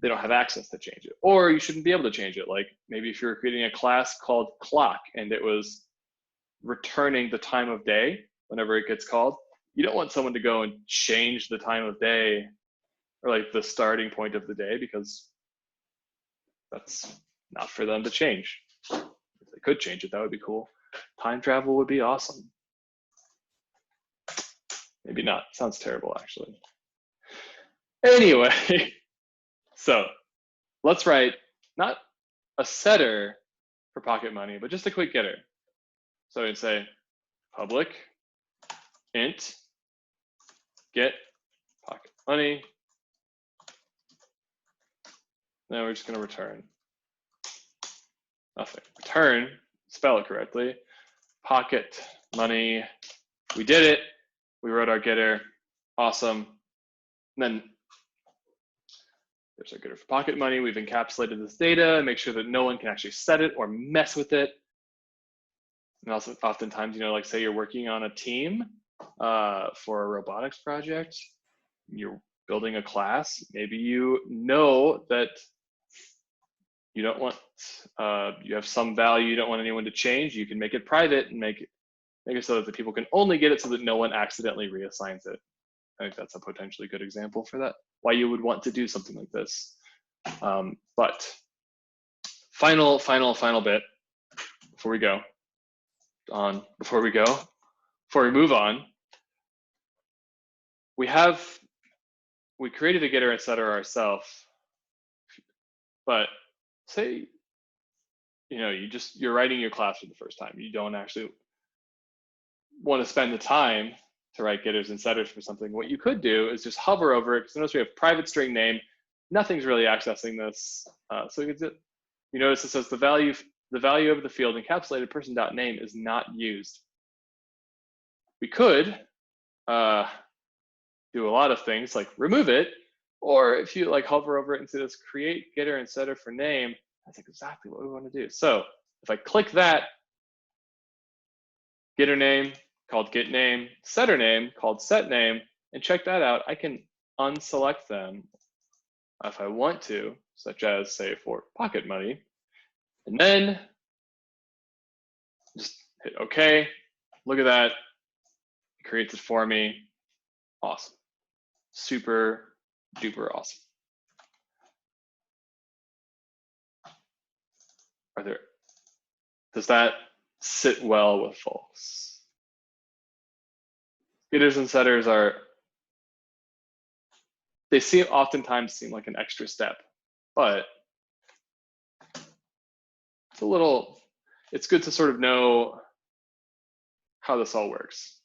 Speaker 1: they don't have access to change it. Or you shouldn't be able to change it. Like maybe if you're creating a class called clock and it was returning the time of day whenever it gets called, you don't want someone to go and change the time of day or like the starting point of the day, because that's not for them to change. If they could change it, that would be cool. Time travel would be awesome. Maybe not. Sounds terrible, actually. Anyway, so let's write not a setter for pocket money, but just a quick getter. So I'd say public int get pocket money. Then we're just going to return nothing. Return, spell it correctly, pocket money. We did it. We wrote our getter. Awesome. And then there's our getter for pocket money. We've encapsulated this data and make sure that no one can actually set it or mess with it. And also oftentimes, like say you're working on a team for a robotics project, you're building a class, maybe you know that you don't want, you have some value you don't want anyone to change. You can make it private and make it so that the people can only get it so that no one accidentally reassigns it. I think that's a potentially good example for that, why you would want to do something like this. But final bit before we move on, we created a getter and setter ourselves, but say, you're writing your class for the first time. You don't actually want to spend the time to write getters and setters for something. What you could do is just hover over it, because notice we have private string name. Nothing's really accessing this. So you notice it says the value of the field encapsulated person.name is not used. We could do a lot of things like remove it, or if you like hover over it and see this create getter and setter for name, that's exactly what we want to do. So if I click that, getter name called get name, setter name called set name, and check that out, I can unselect them if I want to, such as say for pocket money, and then just hit OK. Look at that, it creates it for me. Awesome, super duper awesome. Does that sit well with folks? Getters and setters they oftentimes seem like an extra step, but it's good to sort of know how this all works.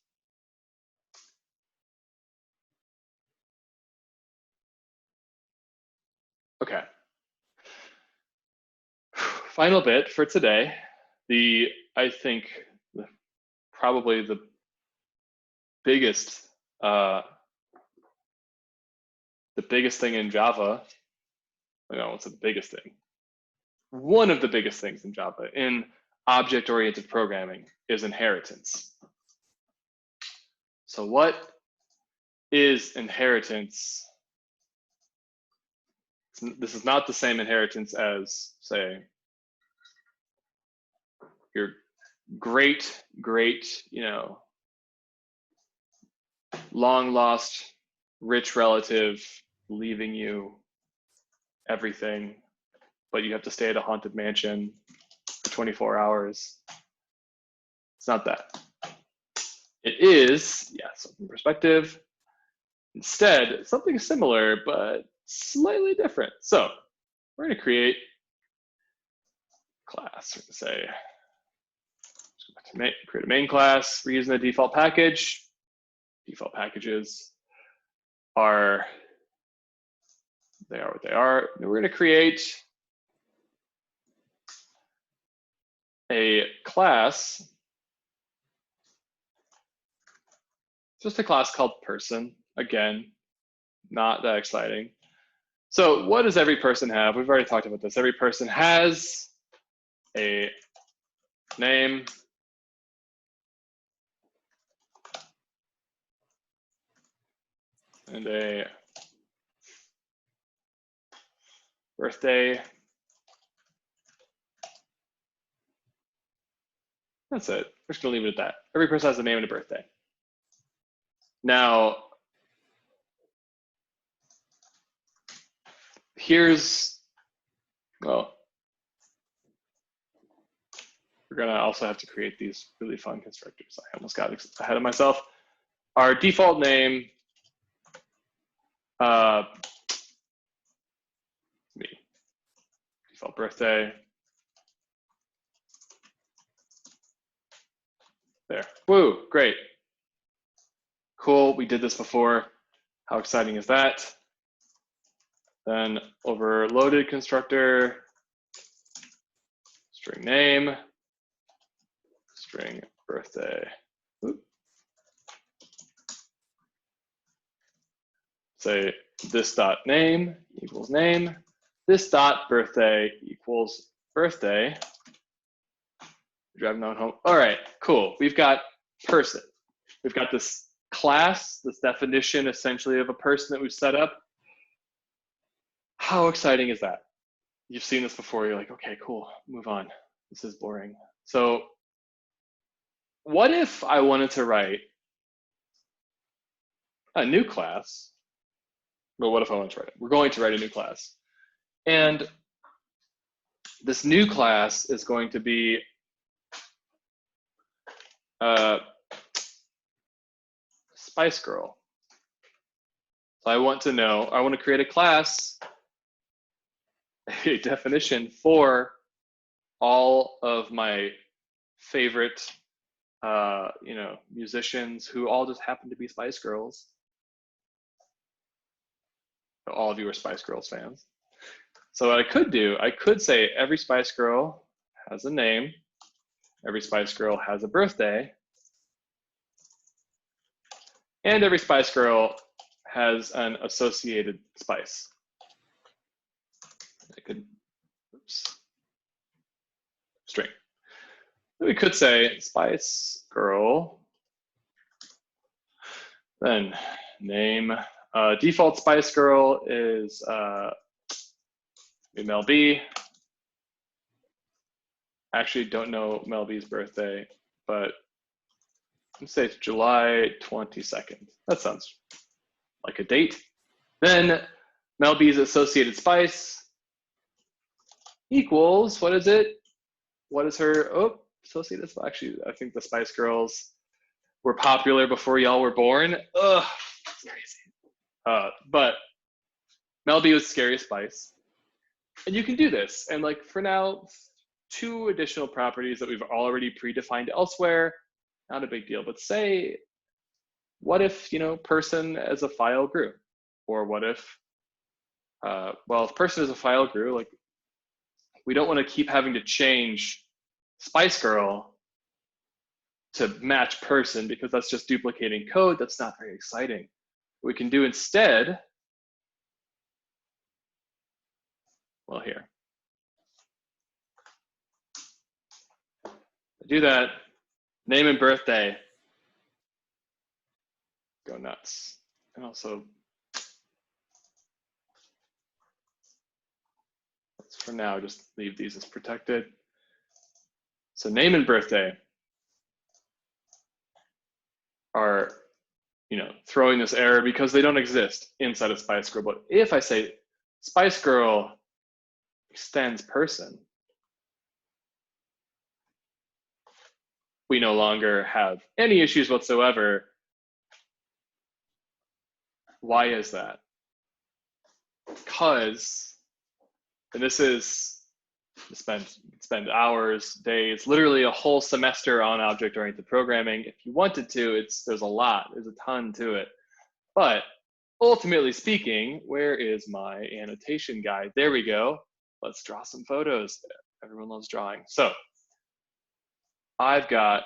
Speaker 1: Okay. Final bit for today. I think probably the biggest thing in Java. What's the biggest thing? One of the biggest things in Java in object-oriented programming is inheritance. So what is inheritance? This is not the same inheritance as, say, your great, long lost rich relative leaving you everything, but you have to stay at a haunted mansion for 24 hours. It's not that. It is, yes, from perspective, instead, something similar, but slightly different. So we're going to create a class. We're going to say, create a main class. We're using the default package. Default packages are what they are. And we're going to create a class, just a class called person. Again, not that exciting. So what does every person have? We've already talked about this. Every person has a name, and a birthday. That's it. We're just gonna leave it at that. Every person has a name and a birthday. Now, well, we're gonna also have to create these really fun constructors. I almost got ahead of myself. Our default name, default birthday. There, woo, great. Cool, we did this before. How exciting is that? Then overloaded constructor, string name, string birthday. Oop. Say this dot name equals name, this dot birthday equals birthday. Driving on home. All right, cool. We've got person. We've got this class, this definition essentially of a person that we've set up. How exciting is that? You've seen this before. You're like, okay, cool, move on. This is boring. So what if I wanted to write a new class? Well, what if I want to write it? We're going to write a new class. And this new class is going to be Spice Girl. So I want to create a class, a definition for all of my favorite musicians who all just happen to be Spice Girls. All of you are Spice Girls fans. So what I could do, I could say every Spice Girl has a name, every Spice Girl has a birthday, and every Spice Girl has an associated spice. I could, string. We could say Spice Girl, then name. Default Spice Girl is Mel B. Actually, don't know Mel B's birthday, but let's say it's July 22nd. That sounds like a date. Then Mel B's associated spice equals, what is it? What is her, associated spice? Actually, I think the Spice Girls were popular before y'all were born. Ugh, that's crazy. But Mel B was Scary Spice. And you can do this. And like for now, 2 additional properties that we've already predefined elsewhere, not a big deal, but say, what if, person as a file grew? Or what if, if person as a file grew, like we don't want to keep having to change Spice Girl to match person because that's just duplicating code. That's not very exciting. What we can do instead, well, here. I do that, name and birthday, go nuts. And also, let's for now just leave these as protected. So name and birthday are, throwing this error because they don't exist inside of Spice Girl. But if I say Spice Girl extends person, we no longer have any issues whatsoever. Why is that? Because, and this is, spend hours, days, literally a whole semester on object-oriented programming. If you wanted to, there's a ton to it. But ultimately speaking, where is my annotation guide? There we go. Let's draw some photos. Everyone loves drawing. So I've got,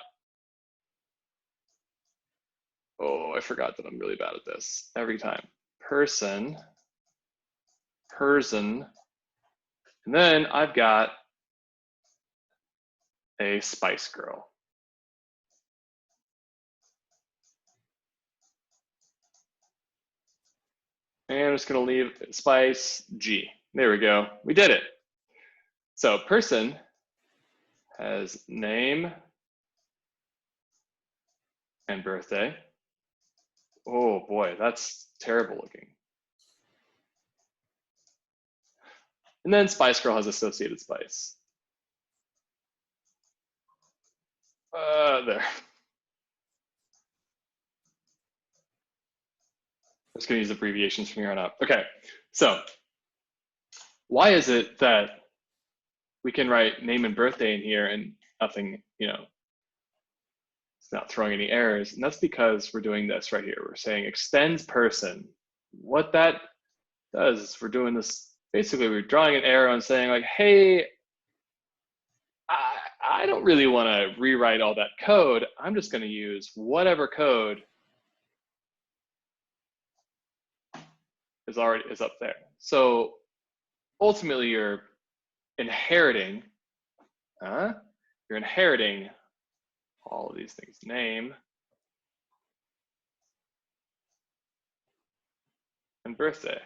Speaker 1: oh, I forgot that I'm really bad at this every time. Person, and then I've got a Spice Girl. And I'm just going to leave Spice G. There we go. We did it. So person has name and birthday. Oh boy, that's terrible looking. And then Spice Girl has associated spice. There. I'm just going to use abbreviations from here on out. Okay, so why is it that we can write name and birthday in here and nothing, you know, it's not throwing any errors? And that's because we're doing this right here. We're saying extends person. What that does is we're doing this, basically we're drawing an arrow and saying like, hey, I don't really want to rewrite all that code. I'm just going to use whatever code is up there. So ultimately you're inheriting all of these things: name and birthday.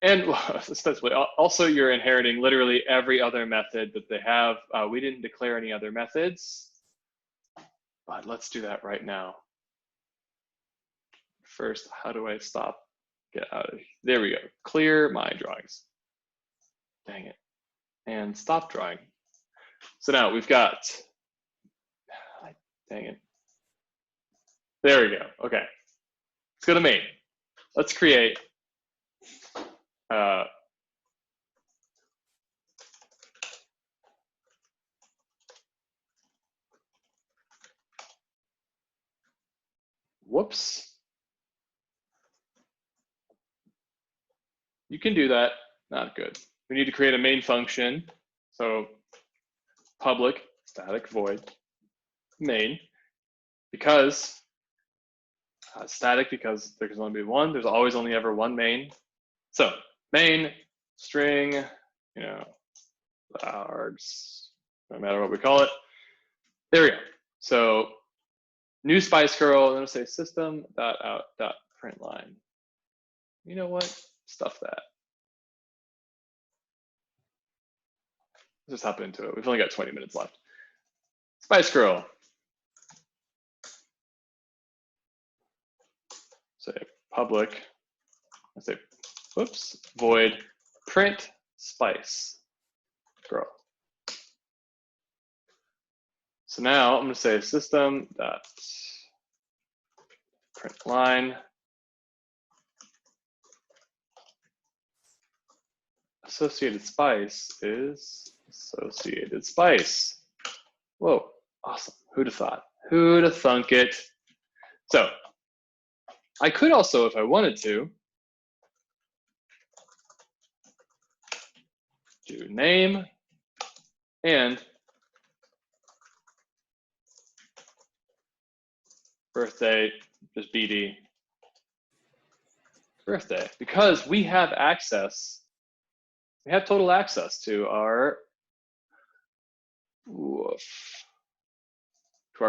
Speaker 1: And especially also you're inheriting literally every other method that they have. We didn't declare any other methods, but let's do that right now. First, how do I get out of here? There we go. Clear my drawings. Dang it. And stop drawing. So now we've got, dang it. There we go. Okay. Let's go to main. Let's create whoops. You can do that. Not good. We need to create a main function. So public static void main, because static, because there can only be one. There's always only ever one main. So main string, you know, args, no matter what we call it. There we go. So new Spice Girl, I'm going to say system.out.println. You know what? Stuff that. Let's just hop into it. We've only got 20 minutes left. Spice Girl. Say public, I say, whoops, void print Spice Girl. So now I'm going to say system.println associated spice is associated spice. Whoa, awesome. Who'd have thought? Who'd have thunk it? So I could also, if I wanted to, do name and birthday, just BD birthday, because we have access, we have total access to our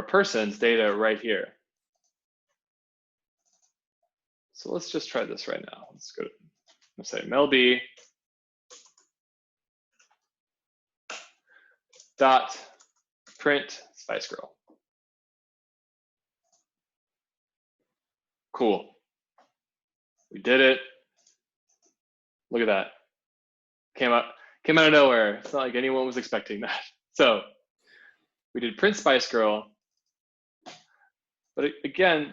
Speaker 1: person's data right here. So let's just try this right now. Let's go to, let's say Mel B dot print Spice Girl. Cool. We did it. Look at that. Came out of nowhere. It's not like anyone was expecting that. So we did print Spice Girl. But again,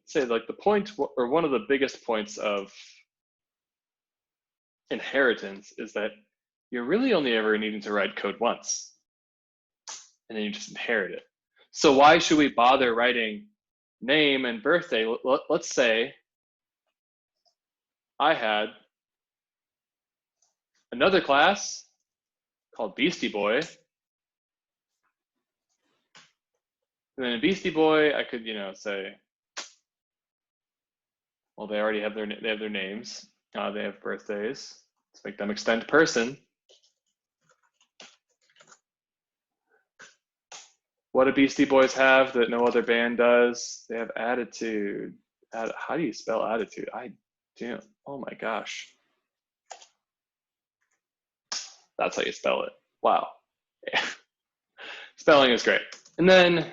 Speaker 1: say like the point, or one of the biggest points of inheritance is that you're really only ever needing to write code once, and then you just inherit it. So why should we bother writing name and birthday? Let's say I had another class called Beastie Boy. And then in Beastie Boy, I could, say, well, they already have their names. They have birthdays. Let's make them extend person. What do Beastie Boys have that no other band does? They have attitude. How do you spell attitude? I do. Oh my gosh. That's how you spell it. Wow. Yeah. Spelling is great. And then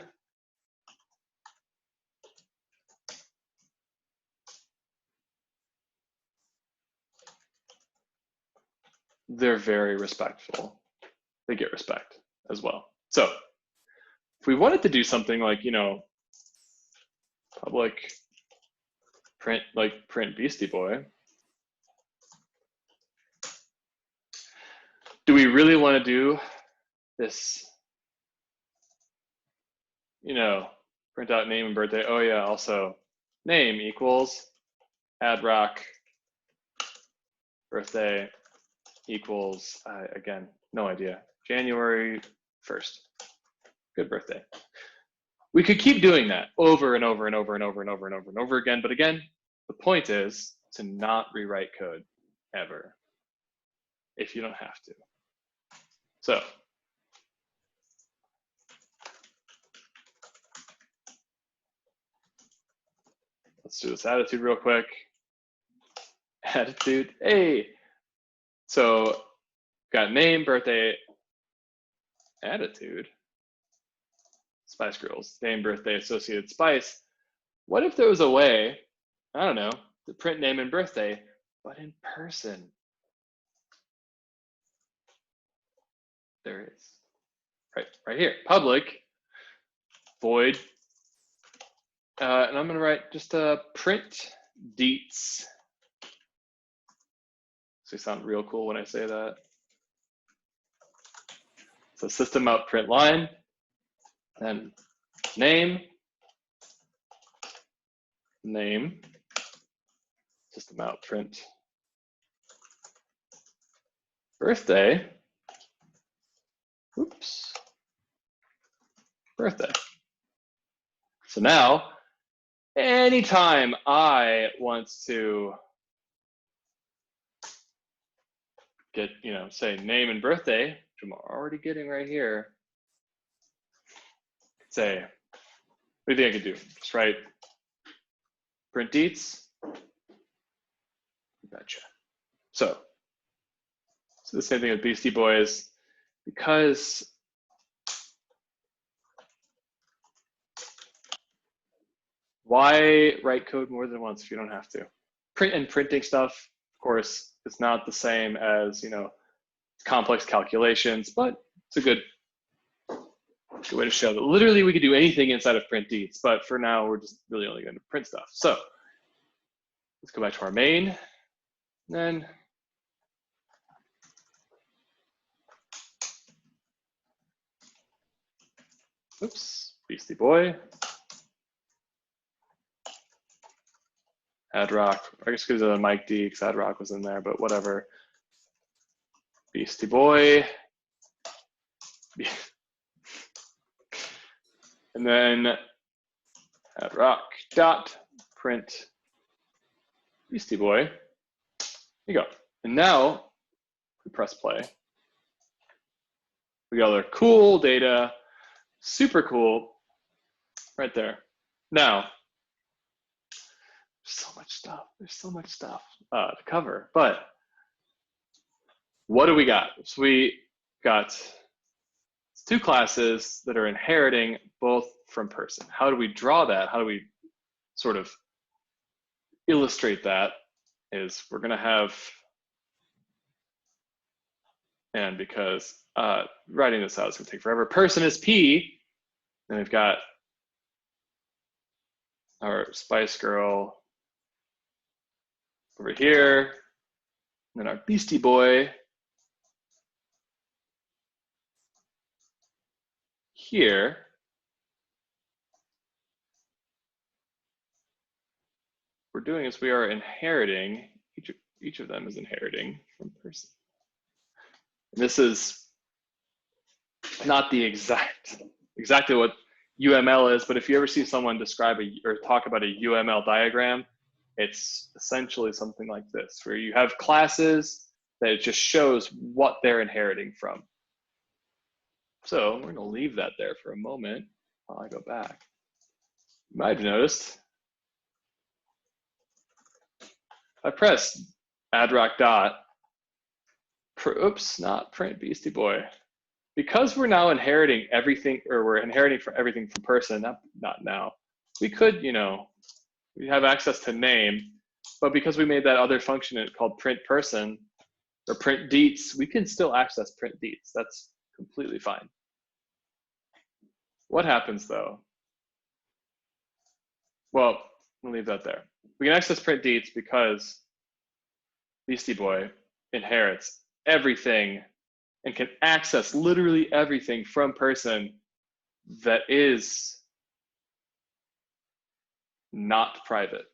Speaker 1: they're very respectful. They get respect as well. So if we wanted to do something like, public print, like print Beastie Boy, do we really want to do this, print out name and birthday? Oh yeah, also name equals add rock, birthday equals, again, no idea, January 1st. Good birthday. We could keep doing that over and over and over and over and over and over and over again. But again, the point is to not rewrite code ever if you don't have to. So let's do this attitude real quick. Attitude, hey. So got name, birthday, attitude. Spice Girls, name, birthday, associated spice. What if there was a way, I don't know, to print name and birthday, but in person? There is. Right here, public, void, and I'm gonna write just a print deets. So they sound real cool when I say that. So system out print line, then name, system out print birthday, oops, birthday. So now, anytime I want to get, say name and birthday, which I'm already getting right here, say, what do you think I could do? Just write print deets. Gotcha. So the same thing with Beastie Boys, because why write code more than once if you don't have to? Printing stuff, of course, is not the same as, complex calculations, but it's a good way to show that literally we could do anything inside of print deets, but for now, we're just really only going to print stuff. So let's go back to our main, then oops, Beastie Boy, add rock. I guess because of Mike D, because add rock was in there, but whatever. Beastie Boy. And then add rock dot print Beastie Boy. There you go. And now we press play. We got our cool data, super cool, right there. Now, so much stuff. There's so much stuff to cover, but what do we got? So we got two classes that are inheriting both from person. How do we draw that? How do we sort of illustrate that? Is we're going to have, and because writing this out is going to take forever, person is P, and we've got our Spice Girl over here, and then our Beastie Boy here. What we're doing is we are inheriting, each of them is inheriting from person. And this is not the exactly what UML is, but if you ever see someone describe or talk about a UML diagram, it's essentially something like this, where you have classes that it just shows what they're inheriting from. So we're going to leave that there for a moment while I go back. You might have noticed I pressed add rock dot. Oops, not print Beastie Boy. Because we're now inheriting everything, or we're inheriting from everything from person, not now. We could, we have access to name, but because we made that other function called print person or print deets, we can still access print deets. That's completely fine. What happens though? Well, we'll leave that there. We can access print deets because Beastie Boy inherits everything and can access literally everything from person that is not private.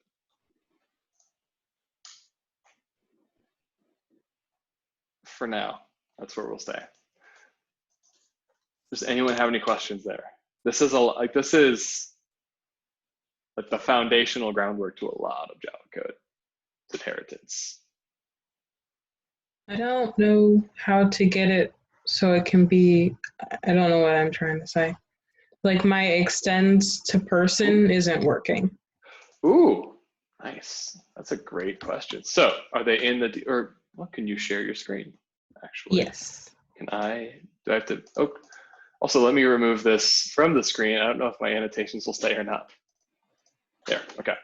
Speaker 1: For now, that's where we'll stay. Does anyone have any questions there? This is like the foundational groundwork to a lot of Java code. It's inheritance.
Speaker 3: I don't know how to get it so it can be, I don't know what I'm trying to say. Like my extends to person isn't working.
Speaker 1: Ooh, nice. That's a great question. So are they in the, or what, can you share your screen actually?
Speaker 3: Yes.
Speaker 1: Do I have to, oh, also let me remove this from the screen. I don't know if my annotations will stay or not. There, okay.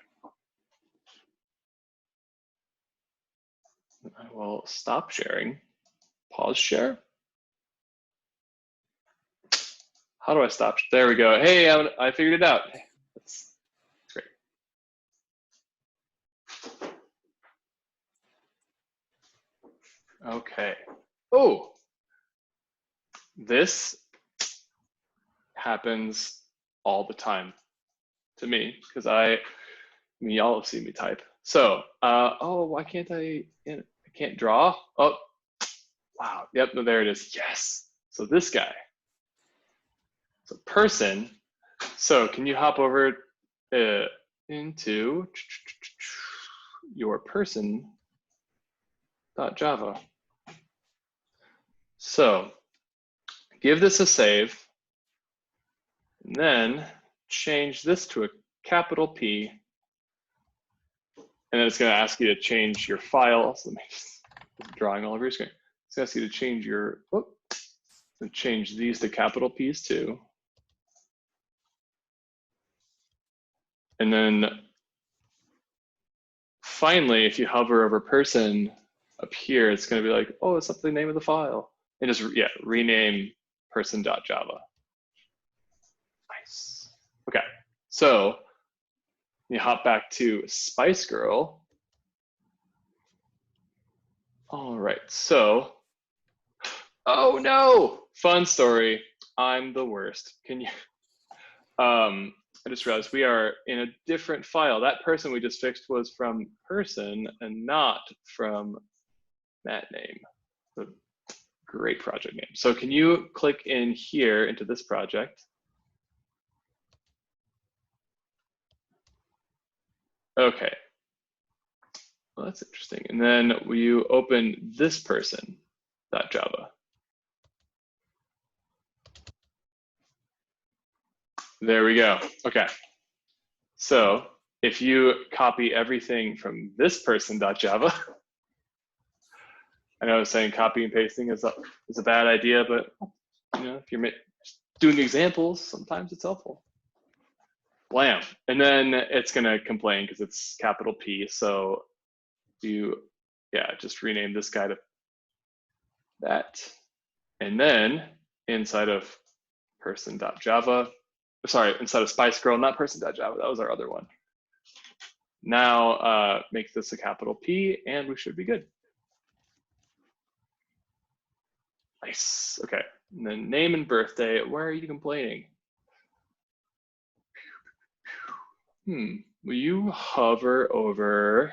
Speaker 1: I will stop sharing, pause share. How do I stop? There we go. Hey, I figured it out. That's great. Okay. Oh, this happens all the time to me because y'all have seen me type. So, oh, why can't I can't draw? Oh, wow. Yep, no, there it is. Yes. So this guy. So person. So can you hop over into your person.java? So give this a save, and then change this to a capital P, and then it's going to ask you to change your file. So let me just drawing all over your screen. It's going to ask you to change your, and change these to capital P's too. And then finally, if you hover over person up here, it's going to be like, oh, it's up the name of the file. And just, yeah, rename person.java. Nice. Okay, so you hop back to Spice Girl. All right, so, oh no, fun story. I'm the worst. Can you, I just realized we are in a different file. That person we just fixed was from person and not from that name. So, great project name. So can you click in here into this project? Okay. Well, that's interesting. And then will you open this person.java? There we go. Okay. So if you copy everything from this person.java, I know I was saying copy and pasting is a bad idea, but if you're doing examples, sometimes it's helpful. Blam. And then it's going to complain because it's capital P. So just rename this guy to that. And then inside of person.java, sorry, inside of Spice Girl, not person.java, that was our other one. Now make this a capital P and we should be good. Nice, okay. And then name and birthday, why are you complaining? Will you hover over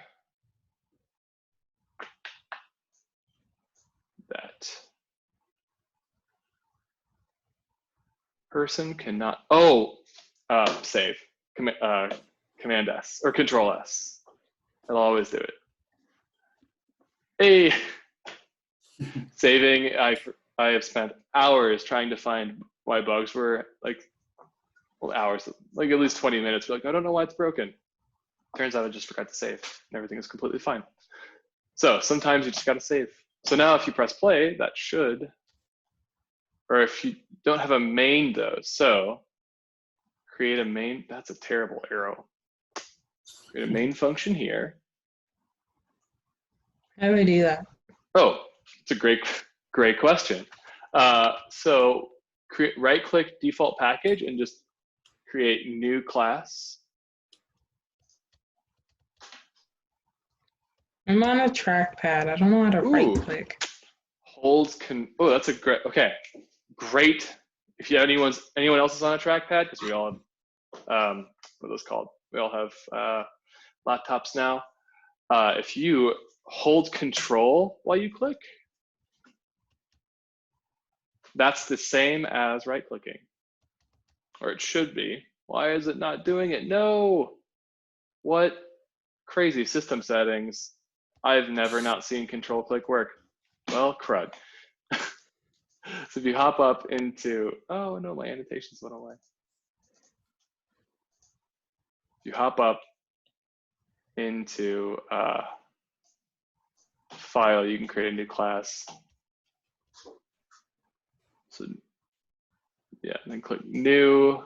Speaker 1: that? person cannot, oh, save, Command S or Control S. I'll always do it. Hey, saving, I have spent hours trying to find why bugs were like, well, hours, like at least 20 minutes. Like, I don't know why it's broken. Turns out I just forgot to save and everything is completely fine. So sometimes you just gotta save. So now if you press play, that should, or if you don't have a main though, so create a main, that's a terrible arrow. Create a main function here.
Speaker 3: How do I do that?
Speaker 1: Oh, it's a great question. So right-click default package and just create new class.
Speaker 3: I'm on a trackpad. I don't know how to right click.
Speaker 1: Oh, that's a great. If you have anyone else is on a trackpad, because we all have, what are those called? We all have laptops now. If you hold Control while you click, that's the same as right clicking, or it should be. Why is it not doing it? No, what crazy system settings. I've never not seen Control click work. Well, crud. So if you hop up into, oh no, my annotations went away. If you hop up into file, you can create a new class. So yeah, and then click new,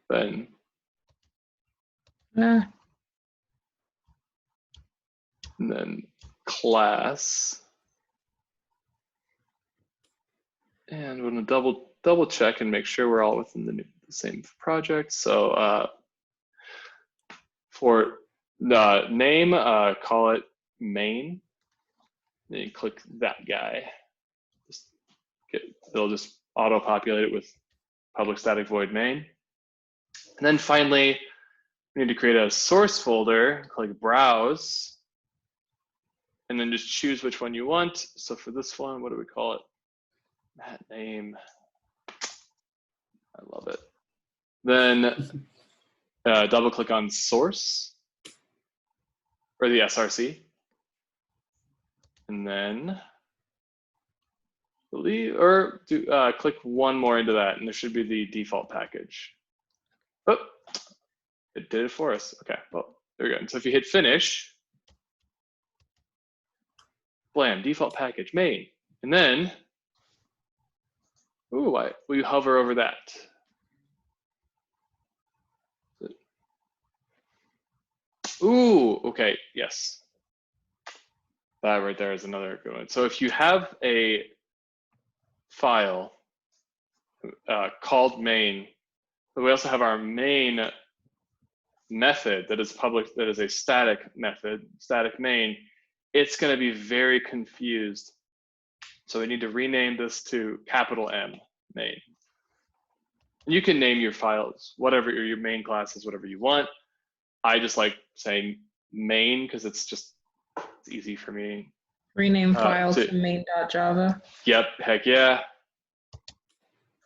Speaker 1: then and then class. And we're gonna double check and make sure we're all within the same project. So for the name, call it main. Then you click that guy. They'll just auto-populate it with public static void main. And then finally, we need to create a source folder, click browse, and then just choose which one you want. So for this one, what do we call it? That name, I love it. Then double click on source, or the SRC. And then click one more into that, and there should be the default package. Oh, it did it for us. Okay, well, there we go. And so if you hit finish, blam, default package, main. And then, we hover over that. Ooh, okay, yes. That right there is another good one. So if you have a file called main, but we also have our main method that is public, that is a static method, static main, it's going to be very confused. So we need to rename this to capital M, main. And you can name your files, whatever your main class is, whatever you want. I just like saying main because it's easy for me.
Speaker 3: Rename file to main.java.
Speaker 1: Yep, heck yeah.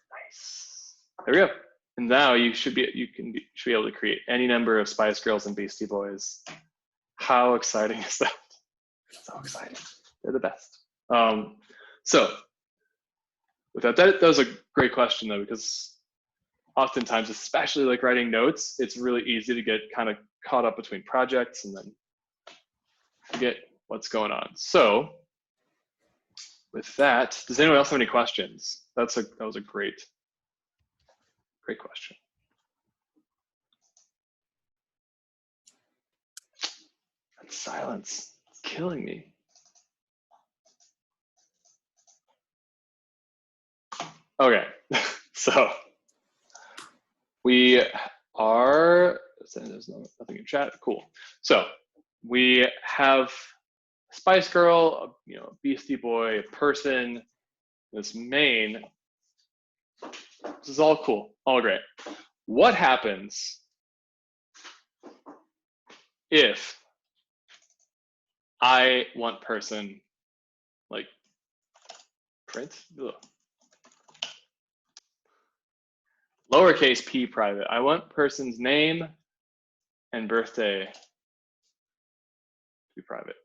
Speaker 1: Nice. There we go. And now you should be able to create any number of Spice Girls and Beastie Boys. How exciting is that? So exciting. They're the best. So without that was a great question though, because oftentimes, especially like writing notes, it's really easy to get kind of caught up between projects and then forget what's going on. So with that, does anyone else have any questions? That was a great question. That silence, it's killing me. Okay, so we are, there's nothing in chat, cool. So we have Spice Girl, Beastie Boy, a person, this main. This is all cool, all great. What happens if I want person, like print? Ugh. lowercase p private. I want person's name and birthday to be private.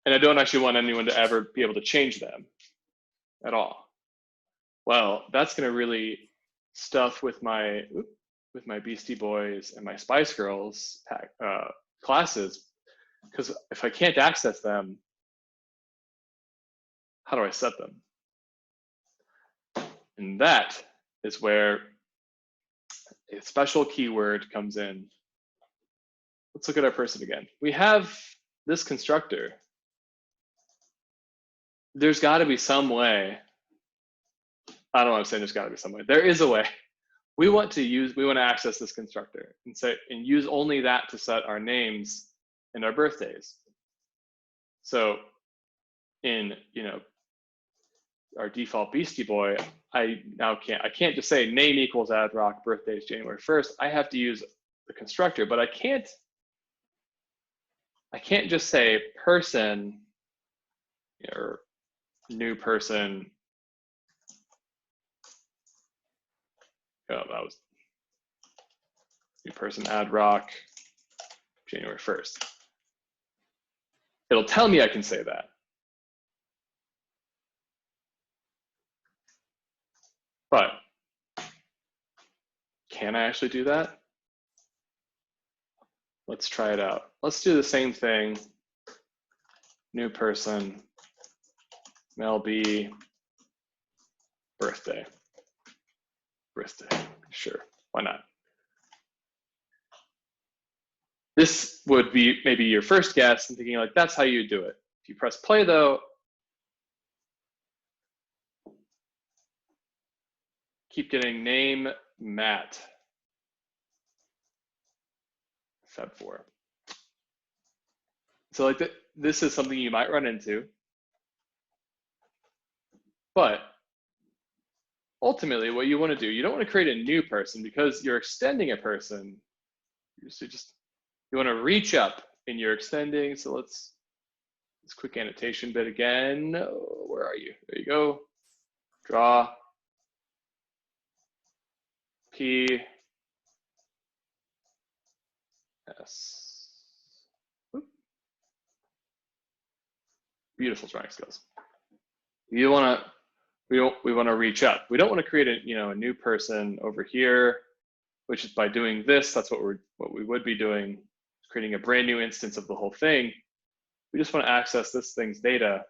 Speaker 1: And I don't actually want anyone to ever be able to change them at all. Well, that's going to really stuff with my Beastie Boys and my Spice Girls classes, because if I can't access them, how do I set them? And that is where a special keyword comes in. Let's look at our person again. We have this constructor. There's got to be some way. I don't know what I'm saying. There's got to be some way. There is a way. We want to access this constructor and use only that to set our names and our birthdays. So in our default Beastie Boy, I can't just say name equals ad rock, birthday is January 1st. I have to use the constructor, but I can't just say person or new person. Oh, that was new person ad rock January 1st. It'll tell me I can say that. But can I actually do that? Let's try it out. Let's do the same thing. New person, Mel B, birthday. Sure, why not? This would be maybe your first guess and thinking like, that's how you do it. If you press play though, keep getting name Matt. Feb 4. So like this is something you might run into, but ultimately what you want to do, you don't want to create a new person because you're extending a person. You want to reach up in your extending. So let's this quick annotation bit again. Where are you? There you go. Draw P S. Beautiful drawing skills. We want to reach up. We don't want to create a new person over here, which is by doing this. That's what we would be doing, creating a brand new instance of the whole thing. We just want to access this thing's data,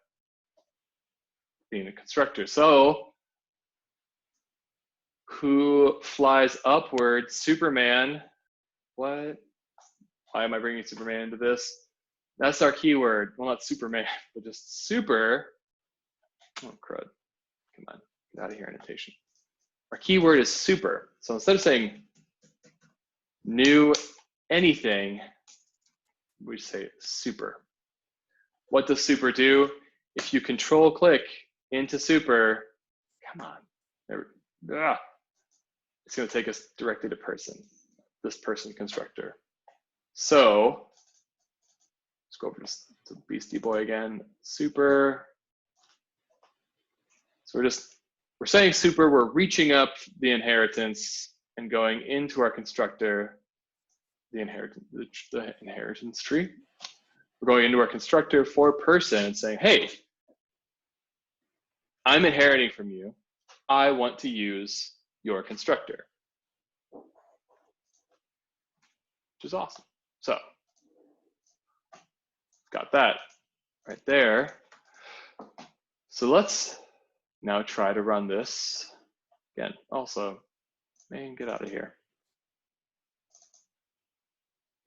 Speaker 1: being a constructor. So who flies upward? Superman. What? Why am I bringing Superman into this? That's our keyword. Well, not Superman, but just super. Oh, crud. Come on, get out of here, annotation. Our keyword is super. So instead of saying new anything, we say super. What does super do? If you control click into super, come on, it's going to take us directly to person, this person constructor. So let's go over to Beastie Boy again, super. So we're saying super, we're reaching up the inheritance and going into our constructor, the inheritance tree. We're going into our constructor for person and saying, hey, I'm inheriting from you. I want to use your constructor, which is awesome. So got that right there. So let's now try to run this again. Also, man, get out of here.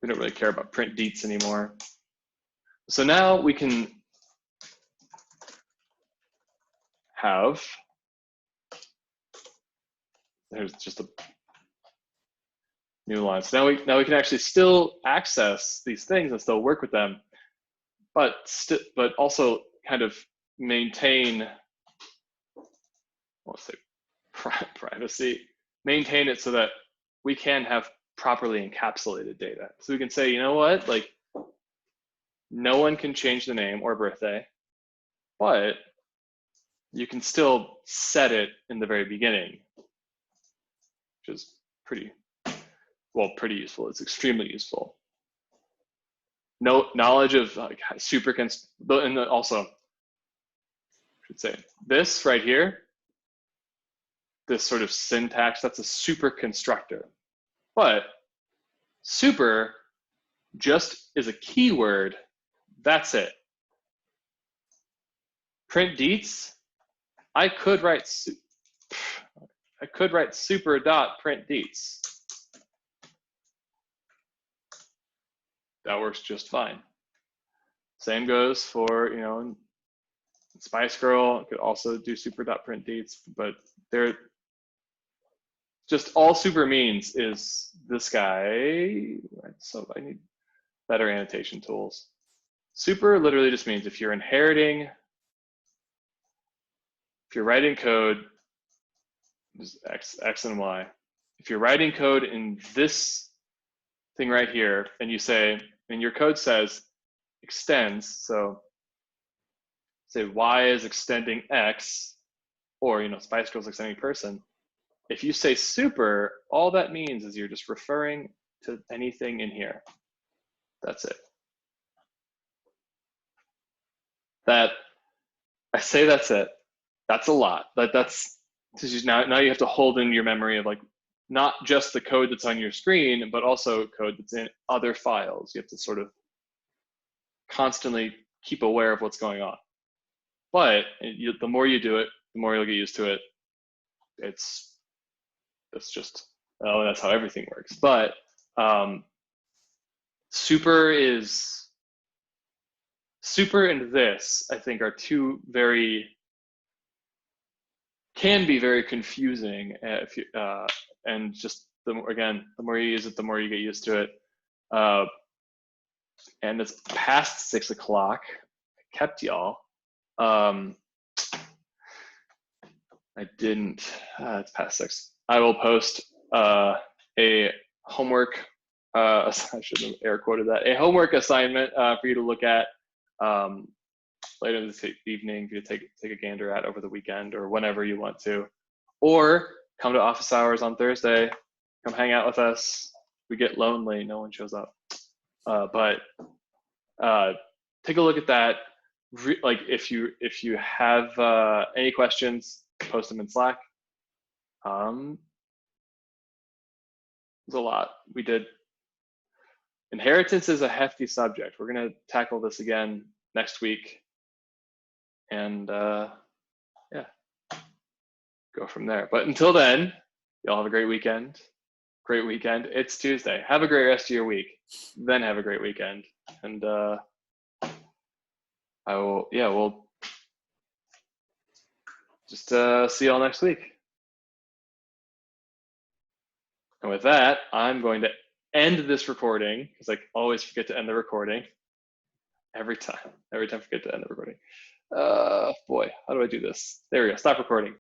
Speaker 1: We don't really care about print deets anymore. So now we can have, there's just a new line. So now we can actually still access these things and still work with them, but also kind of maintain, let's say privacy, maintain it so that we can have properly encapsulated data. So we can say, you know what, like no one can change the name or birthday, but you can still set it in the very beginning, which is pretty useful. It's extremely useful. No knowledge of like and also, I should say this right here, this sort of syntax, that's a super constructor. But super just is a keyword. That's it. Print deets. I could write super dot print deets. That works just fine. Same goes for, you know, Spice Girl could also do super dot print deets, but they're just all super means is this guy. So I need better annotation tools. Super literally just means if you're inheriting, if you're writing code, X and Y. If you're writing code in this thing right here, and you say, and your code says extends, so say Y is extending X, or, you know, Spice Girl's extending person. If you say super, all that means is you're just referring to anything in here. That's it. That, I say that's it. That's a lot. That's now you have to hold in your memory of like, not just the code that's on your screen, but also code that's in other files. You have to sort of constantly keep aware of what's going on. But the more you do it, the more you'll get used to it. It's just, oh, that's how everything works. But super and this, I think, are two can be very confusing if you, and just again, the more you use it, the more you get used to it. And it's past 6 o'clock. I kept y'all. I didn't. It's past 6. I will post a homework. I should have air quoted that. A homework assignment for you to look at later this evening. For you to take a gander at over the weekend or whenever you want to, or come to office hours on Thursday. Come hang out with us. We get lonely. No one shows up. But take a look at that. Like if you have any questions, post them in Slack. There's a lot. We did. Inheritance is a hefty subject. We're gonna tackle this again next week, and yeah, go from there. But until then, y'all have a great weekend. Great weekend. It's Tuesday. Have a great rest of your week. Then have a great weekend. And we'll just see y'all next week. And with that, I'm going to end this recording because I always forget to end the recording. Every time I forget to end the recording. Boy, how do I do this? There we go. Stop recording.